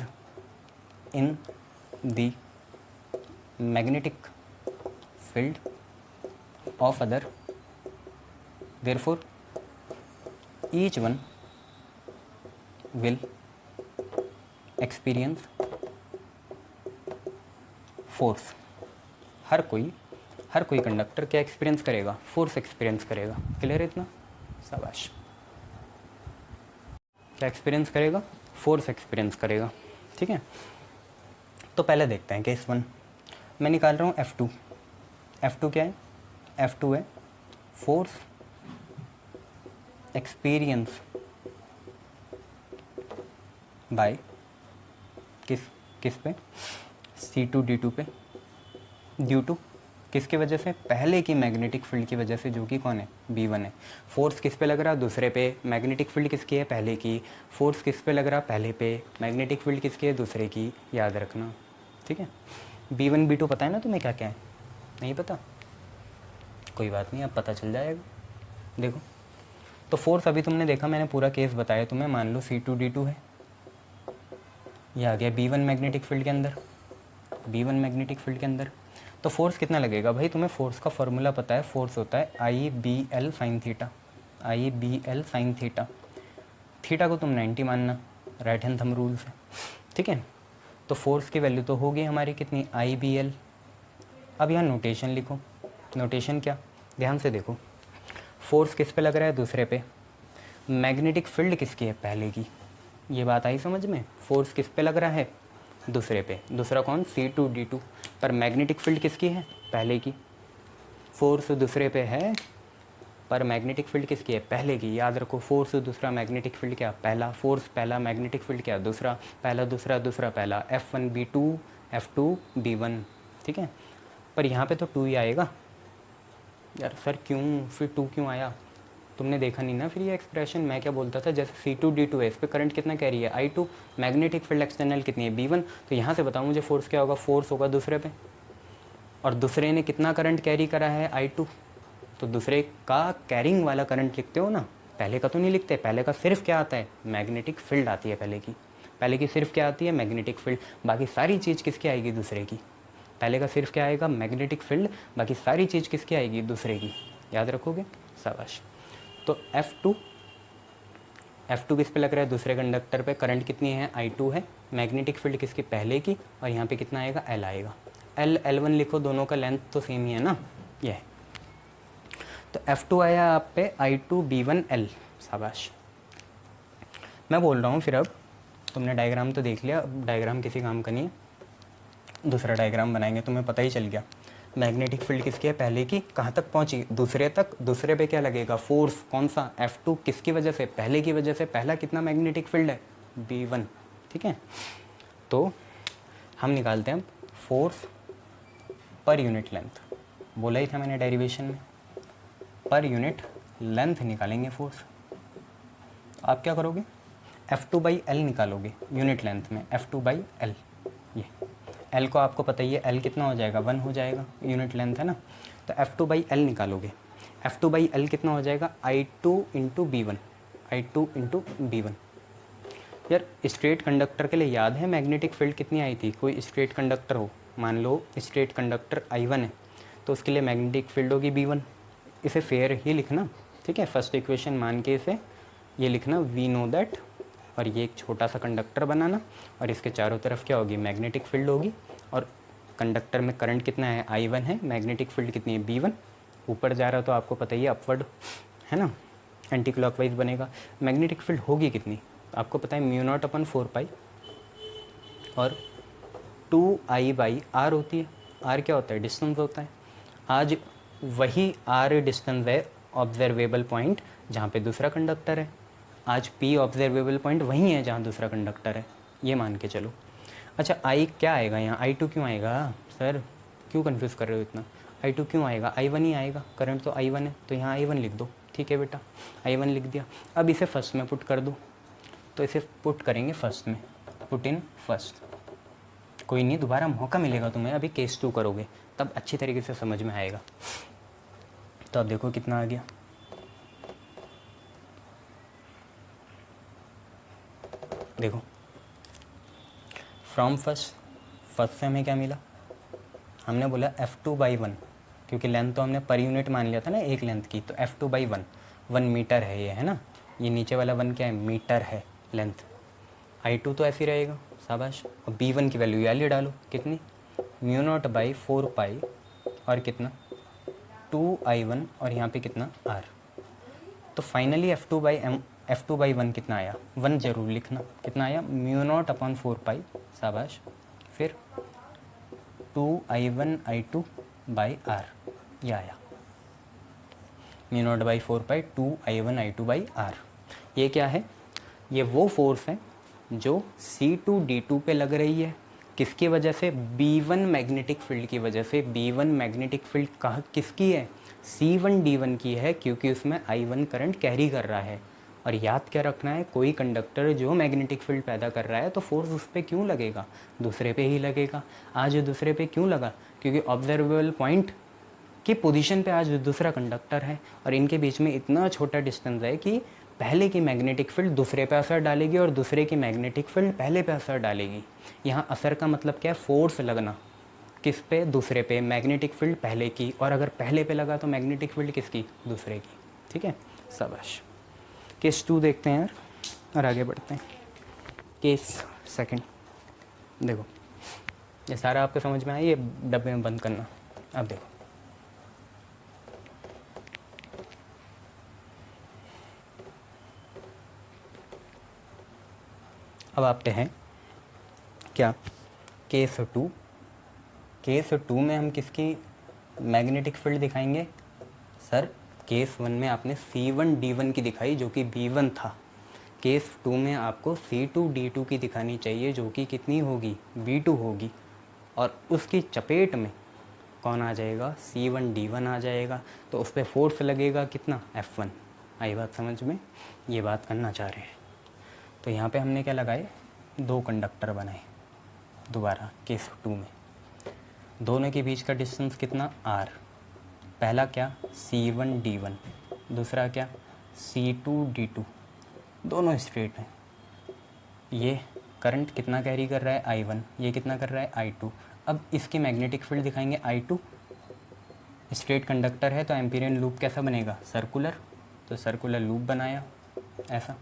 in the magnetic field of other, therefore each one will experience force। हर कोई कंडक्टर क्या एक्सपीरियंस करेगा, फोर्स एक्सपीरियंस करेगा। क्लियर है इतना, शाबाश। क्या एक्सपीरियंस करेगा, फोर्स एक्सपीरियंस करेगा, ठीक है। तो पहले देखते हैं केस 1। मैं निकाल रहा हूँ F2। F2 क्या है, F2 है फोर्स एक्सपीरियंस बाय किस पे, C2D2 पे ड्यू टू किसकी वजह से, पहले की मैग्नेटिक फील्ड की वजह से, जो कि कौन है, B1 है। फोर्स किस पे लग रहा, दूसरे पे। मैग्नेटिक फील्ड किसकी है, पहले की। फोर्स किस पे लग रहा, पहले पे। मैग्नेटिक फील्ड किसकी है, दूसरे की। याद रखना, ठीक है। B1 B2 पता है ना तुम्हें क्या क्या है, नहीं पता, कोई बात नहीं, अब पता चल जाएगा। देखो तो फोर्स अभी तुमने देखा, मैंने पूरा केस बताया तुम्हें। मान लो C2D2 है, ये आ गया B1 मैग्नेटिक फील्ड के अंदर, B1 मैग्नेटिक फील्ड के अंदर। तो फोर्स कितना लगेगा भाई, तुम्हें फोर्स का फॉर्मूला पता है। फोर्स होता है IBL sin theta, IBL sin theta. Theta को तुम 90 मानना, राइट हैंड थंब रूल से, ठीक है। तो फोर्स की वैल्यू तो होगी हमारी कितनी, IBL। अब यहाँ नोटेशन लिखो। नोटेशन क्या, ध्यान से देखो, फोर्स किस पे लग रहा है, दूसरे पे। मैग्नेटिक फील्ड किसकी है, पहले की। ये बात आई समझ में, फोर्स किस पे लग रहा है, दूसरे पे। दूसरा कौन, C2D2। पर मैग्नेटिक फील्ड किसकी है, पहले की। फोर्स दूसरे पे है पर मैग्नेटिक फील्ड किसकी है, पहले की। याद रखो, फोर्स दूसरा, मैग्नेटिक फील्ड क्या, पहला। फोर्स पहला, मैग्नेटिक फील्ड क्या, दूसरा। पहला दूसरा, दूसरा पहला। F1 B2 F2 B1, ठीक है। पर यहाँ पे तो 2 ही आएगा यार। सर क्यों, फिर 2 क्यों आया, तुमने देखा नहीं ना फिर ये एक्सप्रेशन। मैं क्या बोलता था, जैसे C2D2 है, इस पर करंट कितना कैरी है, I2। मैग्नेटिक फील्ड एक्सटर्नल कितनी है, B1। तो यहाँ से बताओ मुझे फोर्स क्या होगा, फोर्स होगा दूसरे पे। और दूसरे ने कितना करंट कैरी करा है, I2। तो दूसरे का कैरिंग वाला करंट लिखते हो ना, पहले का तो नहीं लिखते। पहले का सिर्फ क्या आता है, मैग्नेटिक फील्ड आती है पहले की। पहले की सिर्फ क्या आती है, मैग्नेटिक फील्ड। बाकी सारी चीज़ किसकी आएगी, दूसरे की। पहले का सिर्फ क्या आएगा, मैग्नेटिक फील्ड। बाकी सारी चीज़ किसकी आएगी, दूसरे की। याद रखोगे, शाबाश। तो F2 किस पे लग रहा है, दूसरे कंडक्टर पे। करंट कितनी है, I2 है। मैग्नेटिक फील्ड किसकी, पहले की। और यहाँ पे कितना आएगा, L आएगा। L1 लिखो, दोनों का लेंथ तो सेम ही है ना, ये है। तो F2 आया आप पे I2 B1 L, शाबाश। मैं बोल रहा हूँ फिर, अब तुमने डायग्राम तो देख लिया, अब डायग्राम किसी काम का नहीं है, दूसरा डायग्राम बनाएंगे, तुम्हें पता ही चल गया। मैग्नेटिक फील्ड किसकी है, पहले की। कहाँ तक पहुँची, दूसरे तक। दूसरे पे क्या लगेगा, फोर्स। कौन सा, F2। किसकी वजह से, पहले की वजह से। पहला कितना मैग्नेटिक फील्ड है, B1, ठीक है। तो हम निकालते हैं फोर्स पर यूनिट लेंथ। बोला ही था मैंने डेरिवेशन में, पर यूनिट लेंथ निकालेंगे फोर्स। आप क्या करोगे, F2/L निकालोगे यूनिट लेंथ में, F2/L। ये L को आपको पता ही है, L कितना हो जाएगा, 1 हो जाएगा, यूनिट लेंथ है ना। तो F2/L निकालोगे। F2/L कितना हो जाएगा, I2 × B1, I2 × B1। यार स्ट्रेट कंडक्टर के लिए याद है मैग्नेटिक फील्ड कितनी आई थी। कोई स्ट्रेट कंडक्टर हो, मान लो स्ट्रेट कंडक्टर I1 है, तो उसके लिए मैग्नेटिक फील्ड होगी B1। इसे फेयर ही लिखना, ठीक है। फर्स्ट इक्वेशन मान के इसे ये लिखना, वी नो दैट। और ये एक छोटा सा कंडक्टर बनाना, और इसके चारों तरफ क्या होगी, मैग्नेटिक फील्ड होगी। और कंडक्टर में करंट कितना है, I1 है। मैग्नेटिक फील्ड कितनी है, B1। ऊपर जा रहा तो आपको पता ही है, अपवर्ड है ना, एंटी क्लॉकवाइज बनेगा। मैग्नेटिक फील्ड होगी कितनी, आपको पता है, μ0/4π और 2I/r होती है। r क्या होता है, डिस्टेंस होता है। आज वही r डिस्टेंस है ऑब्जर्वेबल पॉइंट जहाँ पे दूसरा कंडक्टर है। आज P ऑब्जर्वेबल पॉइंट वही है जहाँ दूसरा कंडक्टर है, ये मान के चलो। अच्छा I क्या आएगा यहाँ, I2 क्यों आएगा, सर क्यों कंफ्यूज कर रहे हो इतना। I2 क्यों आएगा, I1 ही आएगा, करंट तो I1 है, तो यहाँ I1 लिख दो। ठीक है बेटा, I1 लिख दिया। अब इसे फर्स्ट में पुट कर दो, तो इसे पुट करेंगे फर्स्ट में, पुट इन फर्स्ट। कोई नहीं, दोबारा मौका मिलेगा तुम्हें, अभी केस 2 करोगे तब अच्छी तरीके से समझ में आएगा। तो अब देखो कितना आ गया, देखो फ्रॉम फर्स्ट से हमें क्या मिला, हमने बोला F2/1, क्योंकि लेंथ तो हमने पर यूनिट मान लिया था ना एक लेंथ की, तो F2/1 1 मीटर है ये, है ना। ये नीचे वाला 1 क्या है, मीटर है लेंथ। I2 तो ऐसे ही रहेगा, शाबाश। और B1 की वैल्यू वाली डालो, कितनी, μ0/4π और कितना 2I1 और यहाँ पे कितना R। तो फाइनली F2/1 कितना आया, 1 जरूर लिखना, कितना आया, μ0/4π, शाबाश। फिर 2I1 I2/R, ये आया μ0/4π 2I1 I2/R। ये क्या है, ये वो फोर्स है जो C2D2 पे लग रही है, किसकी वजह से? B1 मैग्नेटिक फील्ड की वजह से। B1 मैग्नेटिक फील्ड कहाँ किसकी है? C1 D1 की है, क्योंकि उसमें I1 करंट कैरी कर रहा है। और याद क्या रखना है, कोई कंडक्टर जो मैग्नेटिक फील्ड पैदा कर रहा है तो फोर्स उस पर क्यों लगेगा? दूसरे पे ही लगेगा। आज दूसरे पे क्यों लगा? क्योंकि ऑब्जर्वेबल पॉइंट की पोजीशन पे आज दूसरा कंडक्टर है और इनके बीच में इतना छोटा डिस्टेंस है कि पहले की मैग्नेटिक फील्ड दूसरे पे असर डालेगी और दूसरे की मैग्नेटिक फील्ड पहले पे असर डालेगी। यहाँ असर का मतलब क्या है? फोर्स लगना। किस पे? दूसरे पे। मैग्नेटिक फील्ड पहले की, और अगर पहले पे लगा तो मैग्नेटिक फील्ड किसकी? दूसरे की। ठीक है, शाबाश। केस 2 देखते हैं यार और आगे बढ़ते हैं। केस सेकंड देखो, ये सारा आपको समझ में आया, ये डब्बे में बंद करना। अब देखो, अब आप पे है क्या? केस 2। केस 2 में हम किसकी मैग्नेटिक फील्ड दिखाएंगे? सर केस 1 में आपने C1 D1 की दिखाई जो कि B1 था। केस 2 में आपको C2 D2 की दिखानी चाहिए जो कि कितनी होगी? B2 होगी। और उसकी चपेट में कौन आ जाएगा? C1 D1 आ जाएगा। तो उस पर फोर्स लगेगा कितना? F1। आई बात समझ में? ये बात करना चाह रहे हैं। तो यहाँ पे हमने क्या लगाए? 2 कंडक्टर बनाए दोबारा केस 2 में। दोनों के बीच का डिस्टेंस कितना? R। पहला क्या? C1 D1, दूसरा क्या? C2 D2। दोनों स्ट्रेट हैं। ये करंट कितना कैरी कर रहा है? I1। ये कितना कर रहा है? I2। अब इसकी मैग्नेटिक फील्ड दिखाएंगे I2। स्ट्रेट कंडक्टर है तो एम्पीरियन लूप कैसा बनेगा? सर्कुलर। तो सर्कुलर लूप बनाया, ऐसा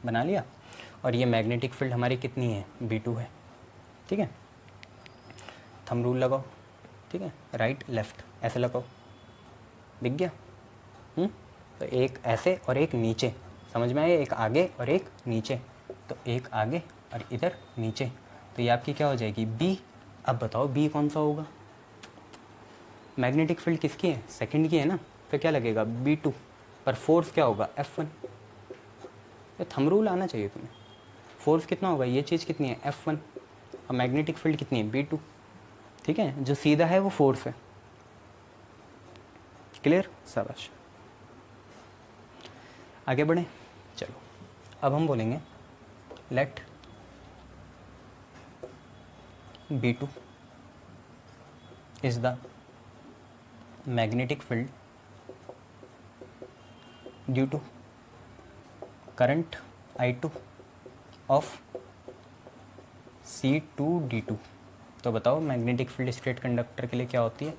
बना लिया। और ये मैग्नेटिक फील्ड हमारी कितनी है? B2 है। ठीक है, थंब रूल लगाओ। ठीक है, राइट लेफ्ट ऐसे लगाओ, दिख गया? तो एक ऐसे और एक नीचे, समझ में आया? एक आगे और एक नीचे। तो एक आगे और इधर नीचे, तो ये आपकी क्या हो जाएगी? B। अब बताओ B कौन सा होगा? मैग्नेटिक फील्ड किसकी है? सेकंड की है ना, फिर क्या लगेगा? B2। पर फोर्स क्या होगा? F1। ये थंब रूल आना चाहिए तुम्हें। फोर्स कितना होगा? ये चीज़ कितनी है? F1। और मैग्नेटिक फील्ड कितनी है? B2। ठीक है, जो सीधा है वो फोर्स है। क्लियर? शाबाश। आगे बढ़ें, चलो। अब हम बोलेंगे let B2 is the magnetic field due to current I2 of C2 D2। तो बताओ मैग्नेटिक फील्ड स्ट्रेट कंडक्टर के लिए क्या होती है?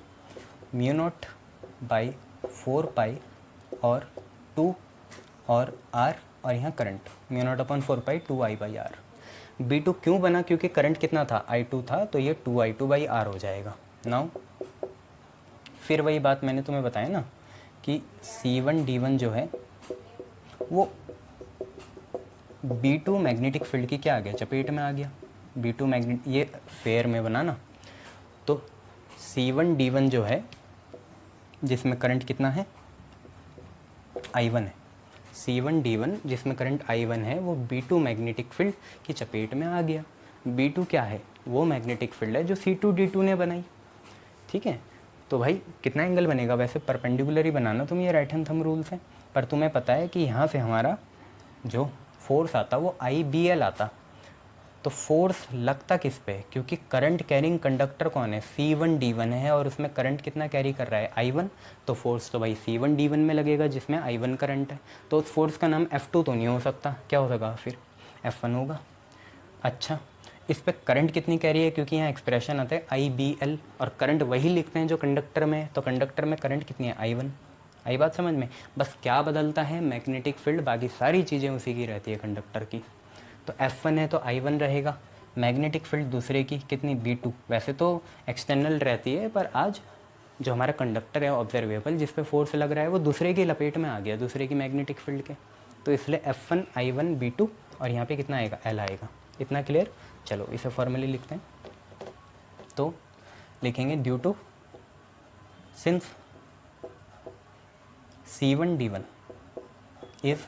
μ0 बाई 4 पाई और 2 और R, और यहाँ करंट μ0/4 पाई 2I/R। B2 क्यों बना? क्योंकि करंट कितना था? I2 था, तो ये 2I2/R हो जाएगा। नाउ फिर वही बात मैंने तुम्हें बताया ना कि C1 D1 जो है वो B2 मैग्नेटिक फील्ड की क्या आ गया? चपेट में आ गया। B2 मैग्नेट, ये फेयर में बना ना, तो C1 D1 जो है जिसमें करंट कितना है? I1 है। C1 D1 जिसमें करंट I1 है वो B2 मैग्नेटिक फील्ड की चपेट में आ गया। B2 क्या है? वो मैग्नेटिक फील्ड है जो C2 D2 ने बनाई। ठीक है, तो भाई कितना एंगल बनेगा? वैसे परपेंडिकुलर ही बनाना तुम, ये राइट हैंड थंब रूल से। पर तुम्हें पता है कि यहाँ से हमारा जो फोर्स आता वो IBL आता। तो फोर्स लगता किस पे? क्योंकि करंट कैरिंग कंडक्टर कौन है? C1 D1 है और उसमें करंट कितना कैरी कर रहा है? I1। तो फोर्स तो भाई C1 D1 में लगेगा जिसमें I1 करंट है। तो उस फोर्स का नाम F2 तो नहीं हो सकता, क्या हो सकता फिर? F1 होगा। अच्छा, इस पर करंट कितनी कैरी है? क्योंकि यहाँ एक्सप्रेशन आता है IBL और करंट वही लिखते हैं जो कंडक्टर में है, तो कंडक्टर में करंट कितनी है? I1। आई बात समझ में? बस क्या बदलता है? मैग्नेटिक फील्ड, बाकी सारी चीज़ें उसी की रहती है कंडक्टर की। तो F1 है तो I1 रहेगा। मैग्नेटिक फील्ड दूसरे की कितनी? B2। वैसे तो एक्सटर्नल रहती है, पर आज जो हमारा कंडक्टर है ऑब्जर्वेबल जिस पे फोर्स लग रहा है वो दूसरे की लपेट में आ गया, दूसरे की मैग्नेटिक फील्ड के। तो इसलिए F1 I1 B2 और यहाँ पे कितना आएगा? L आएगा। इतना क्लियर? चलो इसे फॉर्मली लिखते हैं। तो लिखेंगे due to since C1 D1 is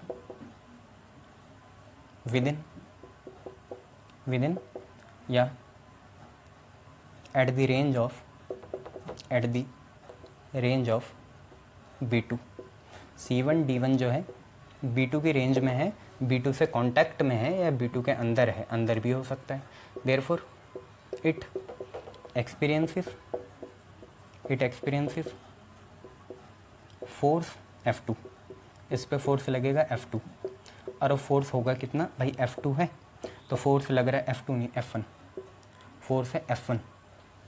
within या at the range of B2, C1 D1 जो है B2 की रेंज में है, B2 से कांटेक्ट में है या B2 के अंदर है, अंदर भी हो सकता है। Therefore it experiences force F2, इस पे फोर्स लगेगा F2, और अब फोर्स होगा कितना भाई, F2 है तो फोर्स लग रहा है F2 नहीं F1, फोर्स है F1,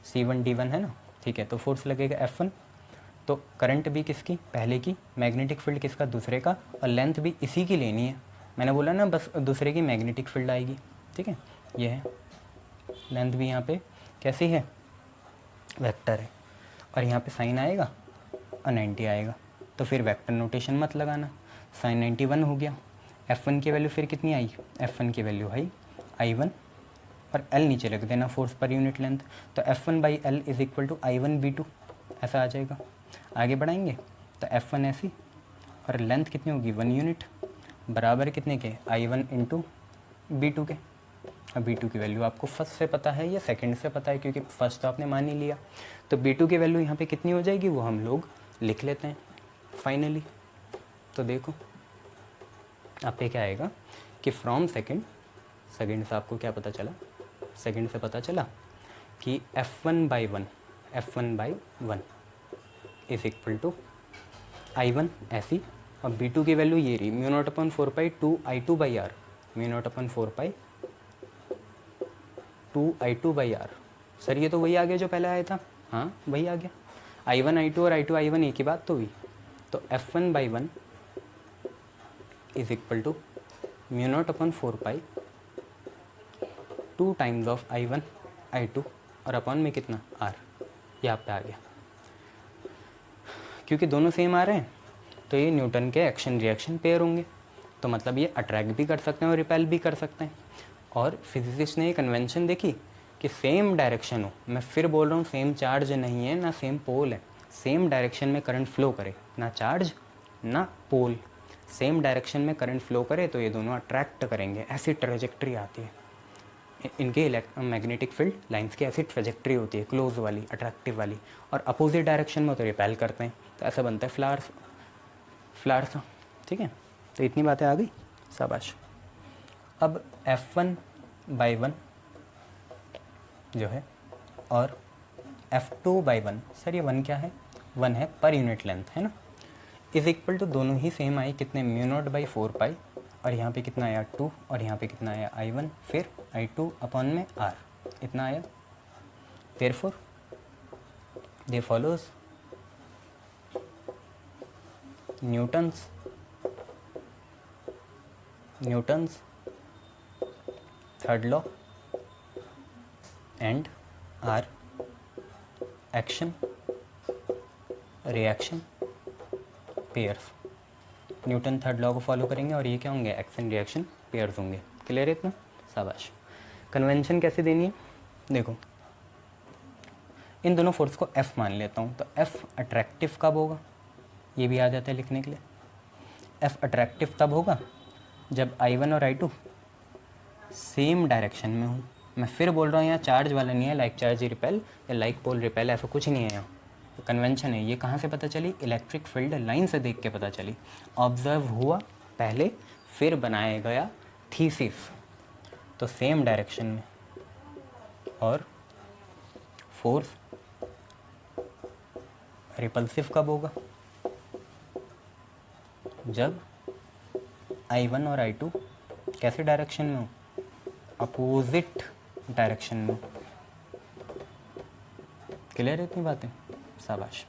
C1 D1 है ना, ठीक है, तो फोर्स लगेगा F1। तो करंट भी किसकी, पहले की, मैग्नेटिक फील्ड किसका, दूसरे का, और लेंथ भी इसी की लेनी है। मैंने बोला ना बस दूसरे की मैग्नेटिक फील्ड आएगी, ठीक है, ये है लेंथ भी यहाँ पे कैसी है, वेक्टर है, और यहाँ पे साइन आएगा और 90 आएगा, तो फिर वेक्टर नोटेशन मत लगाना, साइन 91 हो गया। F1 की वैल्यू फिर कितनी आई, F1 की वैल्यू आई I1, और L नीचे रख देना फोर्स पर यूनिट लेंथ, तो F1/L is equal to I1/B2 ऐसा आ जाएगा। आगे बढ़ाएंगे तो F1 ऐसी, और लेंथ कितनी होगी 1 यूनिट, बराबर कितने के, I1 इंटू B2 के। अब B2 की वैल्यू आपको फर्स्ट से पता है या सेकंड से पता है, क्योंकि फर्स्ट तो आपने मान ही लिया, तो B2 की वैल्यू यहाँ पे कितनी हो जाएगी वो हम लोग लिख लेते हैं फाइनली। तो देखो आप पे क्या आएगा कि फ्रॉम सेकंड से आपको क्या पता चला, सेकंड से पता चला कि F1/1 is equal to I1 ऐसी, और B2 की वैल्यू ये रही μ0/4 2I2/R, μ0/4 2I2/R। सर ये तो वही आ गया जो पहले आया था, हाँ वही आ गया, I1 I2 और I2 I1 एक ही बात तो हुई। तो F1/1 is equal to μ0/4 2 times of I1 I2 और अपॉन में कितना R, यहाँ पे आ गया। क्योंकि दोनों सेम आ रहे हैं तो ये न्यूटन के एक्शन रिएक्शन पेयर होंगे, तो मतलब ये अट्रैक्ट भी कर सकते हैं और रिपेल भी कर सकते हैं। और फिजिसिस्ट ने ये कन्वेंशन देखी कि सेम डायरेक्शन हो, मैं फिर बोल रहा हूँ सेम चार्ज नहीं है ना सेम पोल है, सेम डायरेक्शन में करंट फ्लो करे, ना चार्ज ना पोल, सेम डायरेक्शन में करंट फ्लो करे तो ये दोनों अट्रैक्ट करेंगे, ऐसी ट्रेजेक्ट्री आती है इनके मैग्नेटिक फील्ड लाइंस की, ऐसी ट्रेजेक्ट्री होती है क्लोज वाली अट्रैक्टिव वाली, और अपोजिट डायरेक्शन में तो रिपेल करते हैं, तो ऐसा बनता है फ्लावर्स। ठीक है, तो इतनी बातें आ गई, शाबाश। अब F1/1 जो है और F2/1, सर ये 1 क्या है, 1 है पर यूनिट लेंथ है ना, इज इक्वल टू दोनों ही सेम आए कितने μ0/4 और यहाँ पे कितना आया 2 और यहाँ पे कितना आया I1 फिर I2 अपॉन में R, इतना आया। Therefore they follows Newton's third law and are action reaction pairs. Newton third law को फॉलो करेंगे और ये क्या होंगे, एक्शन रिएक्शन पेयर्स होंगे। क्लियर है इतना, शाबाश। कन्वेंशन कैसे देनी है, देखो इन दोनों फोर्स को F मान लेता हूँ, तो F अट्रैक्टिव कब होगा, ये भी आ जाता है लिखने के लिए। F अट्रैक्टिव तब होगा जब I1 और I2 सेम डायरेक्शन में हो। मैं फिर बोल रहा हूँ यहाँ चार्ज वाला नहीं है, लाइक चार्ज रिपेल या लाइक पोल रिपेल, ऐसा कुछ नहीं है यहाँ, कन्वेंशन है। ये कहाँ से पता चली, इलेक्ट्रिक फील्ड लाइन से देख के पता चली, ऑब्जर्व हुआ पहले फिर बनाया गया थीसिस, तो सेम डायरेक्शन में। और फोर्स रिपल्सिव कब होगा, जब I1 और I2 कैसे डायरेक्शन में हो, अपोजिट डायरेक्शन में। क्लियर है इतनी बातें, शाबाश।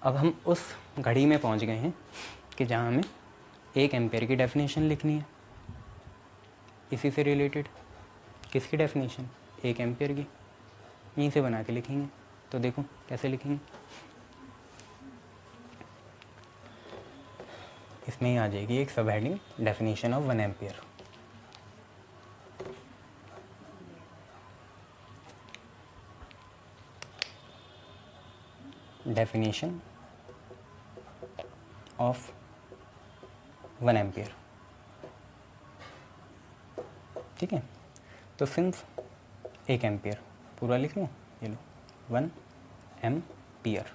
अब हम उस घड़ी में पहुंच गए हैं कि जहां हमें 1 एम्पेयर की डेफिनेशन लिखनी है, इसी से रिलेटेड। किसकी डेफिनेशन, 1 एम्पेयर की, यहीं से बना के लिखेंगे। तो देखो कैसे लिखेंगे, इसमें ही आ जाएगी एक सब heading, definition of 1 ampere. Definition of 1 ampere, ठीक है। तो सिंस 1 एम्पियर पूरा लिख लूँ, ये लो 1 एम्पियर।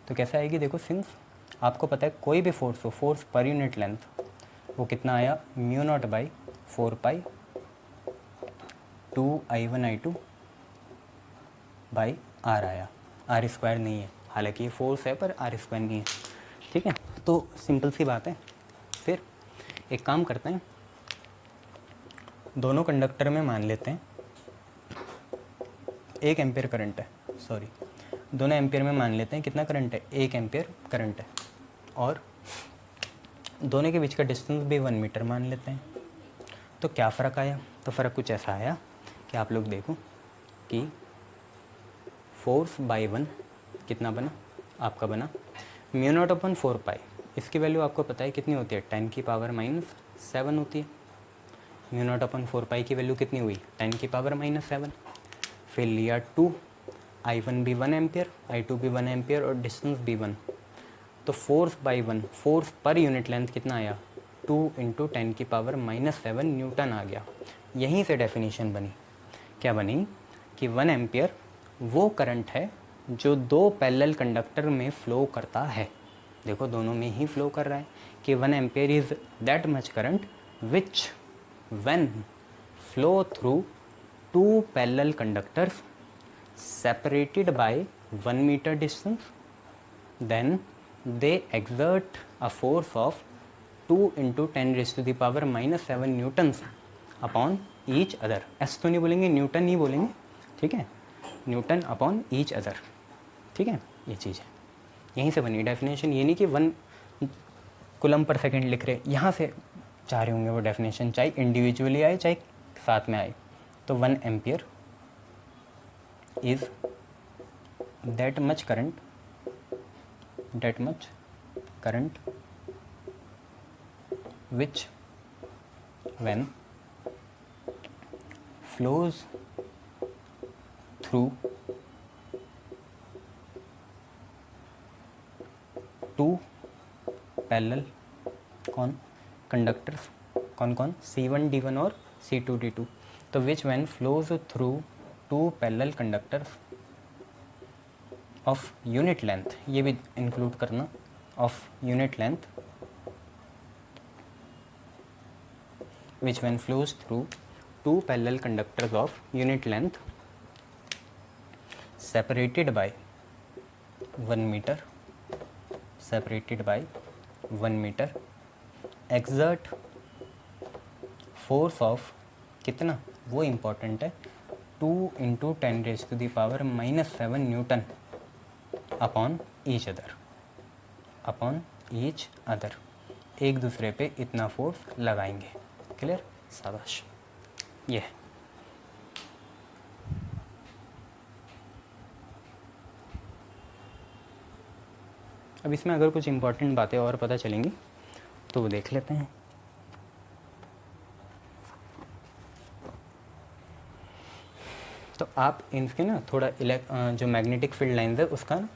तो कैसे आएगी देखो, सिंस आपको पता है कोई भी फोर्स हो, फोर्स पर यूनिट लेंथ, वो कितना आया, mu naught by 4 pi 2I1I2 by R आया, आर स्क्वायर नहीं है, हालांकि ये फोर्स है पर आर स्क्वायर नहीं है। ठीक है, तो सिंपल सी बात है। फिर एक काम करते हैं, दोनों कंडक्टर में मान लेते हैं 1 एम्पियर करंट है, सॉरी दोनों एम्पियर में मान लेते हैं कितना करंट है, 1 एम्पियर करंट है, और दोनों के बीच का डिस्टेंस भी 1 मीटर मान लेते हैं। तो क्या फ़र्क आया, तो फ़र्क कुछ ऐसा आया कि आप लोग देखो कि फोर्स बाई 1 कितना बना, आपका बना म्यू नॉट अपन 4 पाई, इसकी वैल्यू आपको पता है कितनी होती है, 10 की पावर -7 होती है। म्यू नॉट अपन 4 पाई की वैल्यू कितनी हुई, 10 की पावर -7। फिर लिया 2, I1 भी 1 एम्पियर, I2 भी 1 एम्पियर और डिस्टेंस भी 1। तो force by 1, force per unit length कितना आया, 2 × 10 की पावर -7 न्यूटन आ गया। यहीं से डेफिनेशन बनी, क्या बनी कि 1 एम्पियर वो करंट है जो 2 पैरेलल कंडक्टर में फ़्लो करता है। देखो दोनों में ही फ़्लो कर रहा है कि 1 ampere is that much current which when flow through 2 parallel conductors separated by 1 meter distance, then they exert a force of 2 × 10⁻⁻7 newtons upon each other। ऐसे तो नहीं बोलेंगे, न्यूटन नहीं बोलेंगे, ठीक है, न्यूटन अपॉन ईच अदर। ठीक है, ये चीज़ है, यहीं से बनी डेफिनेशन। ये नहीं कि 1 कूलम पर सेकेंड लिख रहे, यहाँ से चाह रहे होंगे वो डेफिनेशन, चाहे इंडिविजुअली आए चाहे साथ में आए। तो 1 ampere is that much current which when flows through 2 parallel conductors, कौन C1 D1 और C2 D2। तो which when flows through 2 parallel conductors of unit length, ये भी इंक्लूड करना, of unit length, which when flows through 2 parallel conductors of unit length separated by 1 metre, exert force of कितना, वो important है, 2 × 10⁻⁻7 Newton upon each other, एक दूसरे पे इतना फोर्स लगाएंगे। क्लियर, शाबाश। ये अब इसमें अगर कुछ इम्पोर्टेंट बातें और पता चलेंगी तो वो देख लेते हैं। तो आप इनके ना थोड़ा जो मैग्नेटिक फील्ड लाइंस है उसका ना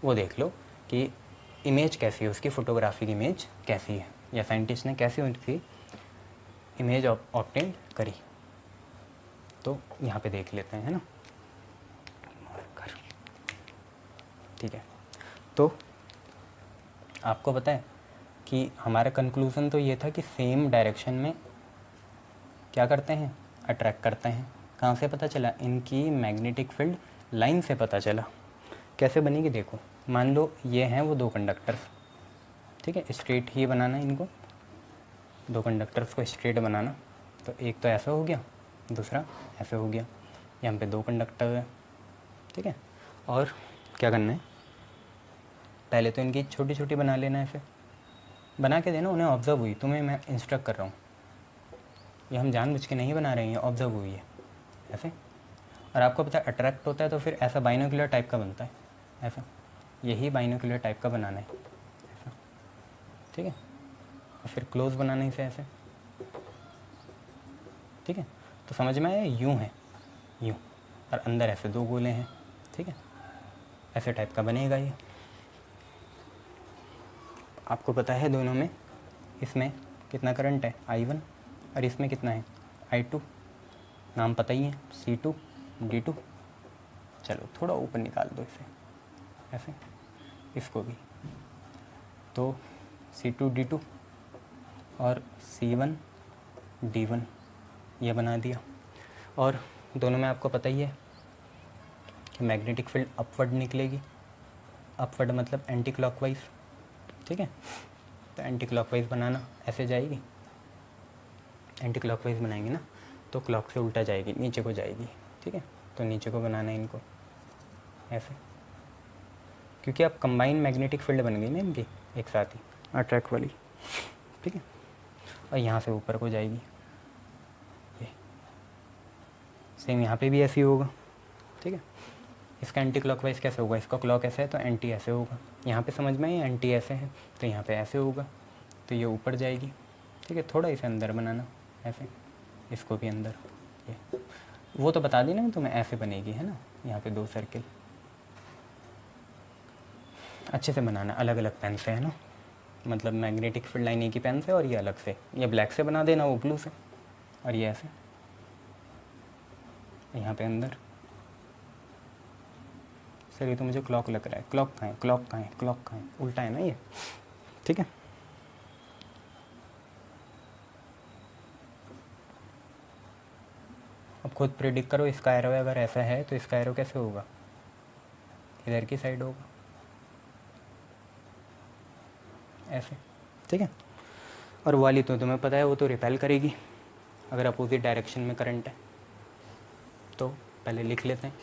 वो देख लो कि इमेज कैसी है, उसकी फ़ोटोग्राफिक इमेज कैसी है, या साइंटिस्ट ने कैसी उनकी इमेज ऑब्टेन करी। तो यहाँ पे देख लेते हैं ना, ठीक है। तो आपको पता है कि हमारा कंक्लूज़न तो ये था कि सेम डायरेक्शन में क्या करते हैं, अट्रैक्ट करते हैं। कहाँ से पता चला, इनकी मैग्नेटिक फील्ड लाइन से पता चला। कैसे बनेगी देखो, मान लो ये हैं वो 2 कंडक्टर्स, ठीक है, स्ट्रेट ही बनाना इनको, 2 कंडक्टर्स को स्ट्रेट बनाना। तो एक तो ऐसा हो गया, दूसरा ऐसे हो गया, यहाँ पे 2 कंडक्टर है, ठीक है। और क्या करना है, पहले तो इनकी छोटी छोटी बना लेना, ऐसे बना के देना, उन्हें ऑब्जर्व हुई, तुम्हें मैं इंस्ट्रक्ट कर रहा हूँ, ये हम जानबूझ के नहीं बना रहे हैं, ऑब्जर्व हुई है ऐसे। और आपको पता है अट्रैक्ट होता है तो फिर ऐसा बाइनोकुलर टाइप का बनता है, ऐसा, यही बाइनोकुलर टाइप का बनाना है ऐसा, ठीक है। और फिर क्लोज बनाने से ऐसे, ठीक है। तो समझ में आया, यूँ है यूँ, और अंदर ऐसे 2 गोले हैं, ठीक है, ऐसे टाइप का बनेगा ये। आपको पता है दोनों में, इसमें कितना करंट है I1 और इसमें कितना है I2, नाम पता ही है C2 D2, चलो थोड़ा ऊपर निकाल दो इसे, ऐसे, इसको भी। तो C2D2 और C1 D1 ये बना दिया। और दोनों में आपको पता ही है कि मैग्नेटिक फील्ड अपवर्ड निकलेगी। अपवर्ड मतलब एंटी क्लॉकवाइज, ठीक है। तो एंटी क्लॉकवाइज बनाना, ऐसे जाएगी, एंटी क्लॉकवाइज बनाएंगे ना तो क्लॉक से उल्टा जाएगी, नीचे को जाएगी, ठीक है। तो नीचे को बनाना है इनको ऐसे, क्योंकि अब कंबाइन मैग्नेटिक फील्ड बन गई ना इनकी एक साथ ही, अट्रैक्ट वाली, ठीक है। और यहाँ से ऊपर को जाएगी, ये सेम यहाँ पे भी ऐसे ही होगा, ठीक है। इसका एंटी क्लॉकवाइज कैसे होगा, इसका क्लॉक ऐसे है तो एंटी ऐसे होगा, यहाँ पे समझ में आई, एंटी ऐसे है तो यहाँ पे ऐसे होगा, तो ये ऊपर जाएगी, ठीक है। थोड़ा इसे अंदर बनाना ऐसे, इसको भी अंदर, ये वो तो बता दी ना तुम्हें, ऐसे बनेगी, है ना। यहाँ पे 2 सर्किल अच्छे से बनाना, अलग अलग पेन से, है ना। मतलब मैग्नेटिक फील्ड लाइन एक ही पेन से और ये अलग से, ये ब्लैक से बना देना, वो ब्लू से, और ये ऐसे यहाँ पे अंदर। सर ये तो मुझे क्लॉक लग रहा है, क्लॉक कहाँ है, क्लॉक कहाँ है, क्लॉक कहाँ है, उल्टा है ना ये, ठीक है। अब खुद प्रेडिक्ट करो, इसका एरो अगर ऐसा है तो इसका एरो कैसे होगा, इधर की साइड होगा, ऐसे, ठीक है। और वाली तो तुम्हें पता है, वो तो रिपेल करेगी अगर अपोजिट डायरेक्शन में करंट है। तो पहले लिख लेते हैं,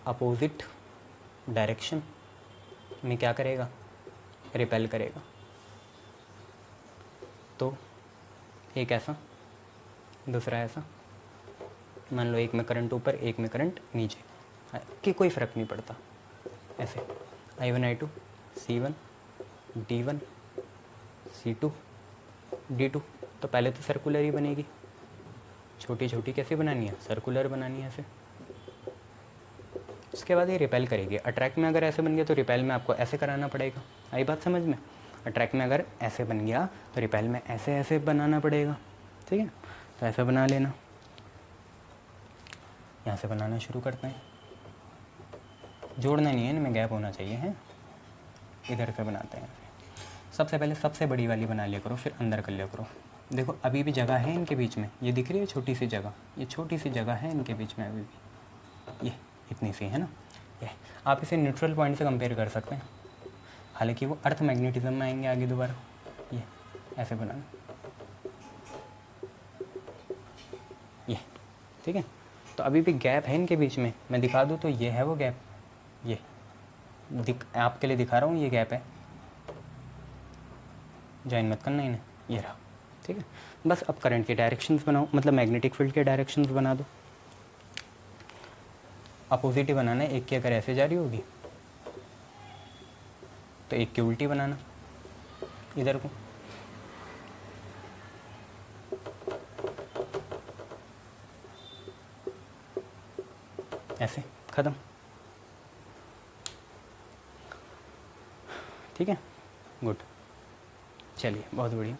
अपोजिट डायरेक्शन में क्या करेगा, रिपेल करेगा। तो एक ऐसा, दूसरा ऐसा, मान लो एक में करंट ऊपर, एक में करंट नीचे, कि कोई फ़र्क नहीं पड़ता, ऐसे I1 I2 C1 D1 C2 D2। तो पहले तो सर्कुलर ही बनेगी, छोटी छोटी कैसे बनानी है, सर्कुलर बनानी है ऐसे। उसके बाद ये रिपेल करेगी। अट्रैक्ट में अगर ऐसे बन गया तो रिपेल में आपको ऐसे कराना पड़ेगा, आई बात समझ में। अट्रैक्ट में अगर ऐसे बन गया तो रिपेल में ऐसे ऐसे बनाना पड़ेगा, ठीक है। तो ऐसा बना लेना, यहाँ से बनाना शुरू करते हैं, जोड़ना नहीं है, इनमें गैप होना चाहिए, है। इधर से बनाते हैं, सबसे पहले सबसे बड़ी वाली बना लिया करो, फिर अंदर कर लिया करो। देखो अभी भी जगह है इनके बीच में, ये दिख रही है छोटी सी जगह, ये छोटी सी जगह है इनके बीच में अभी भी, ये इतनी सी है ना। ये आप इसे न्यूट्रल पॉइंट से कंपेयर कर सकते हैं, हालांकि वो अर्थ मैग्नेटिज्म में आएंगे आगे दोबारा। ये ऐसे बनाना, ये ठीक है। तो अभी भी गैप है इनके बीच में, मैं दिखा दूँ तो ये है वो गैप, ये आपके लिए दिखा रहा हूँ, ये गैप है, ज्वाइन मत करना इन्हें, ये रहा, ठीक है। बस अब करंट के डायरेक्शंस बनाओ, मतलब मैग्नेटिक फील्ड के डायरेक्शंस बना दो। अपोजिट ही बनाना है, एक की अगर ऐसे जा रही होगी तो एक की उल्टी बनाना, इधर को। ऐसे ख़त्म, ठीक है, गुड। चलिए बहुत बढ़िया।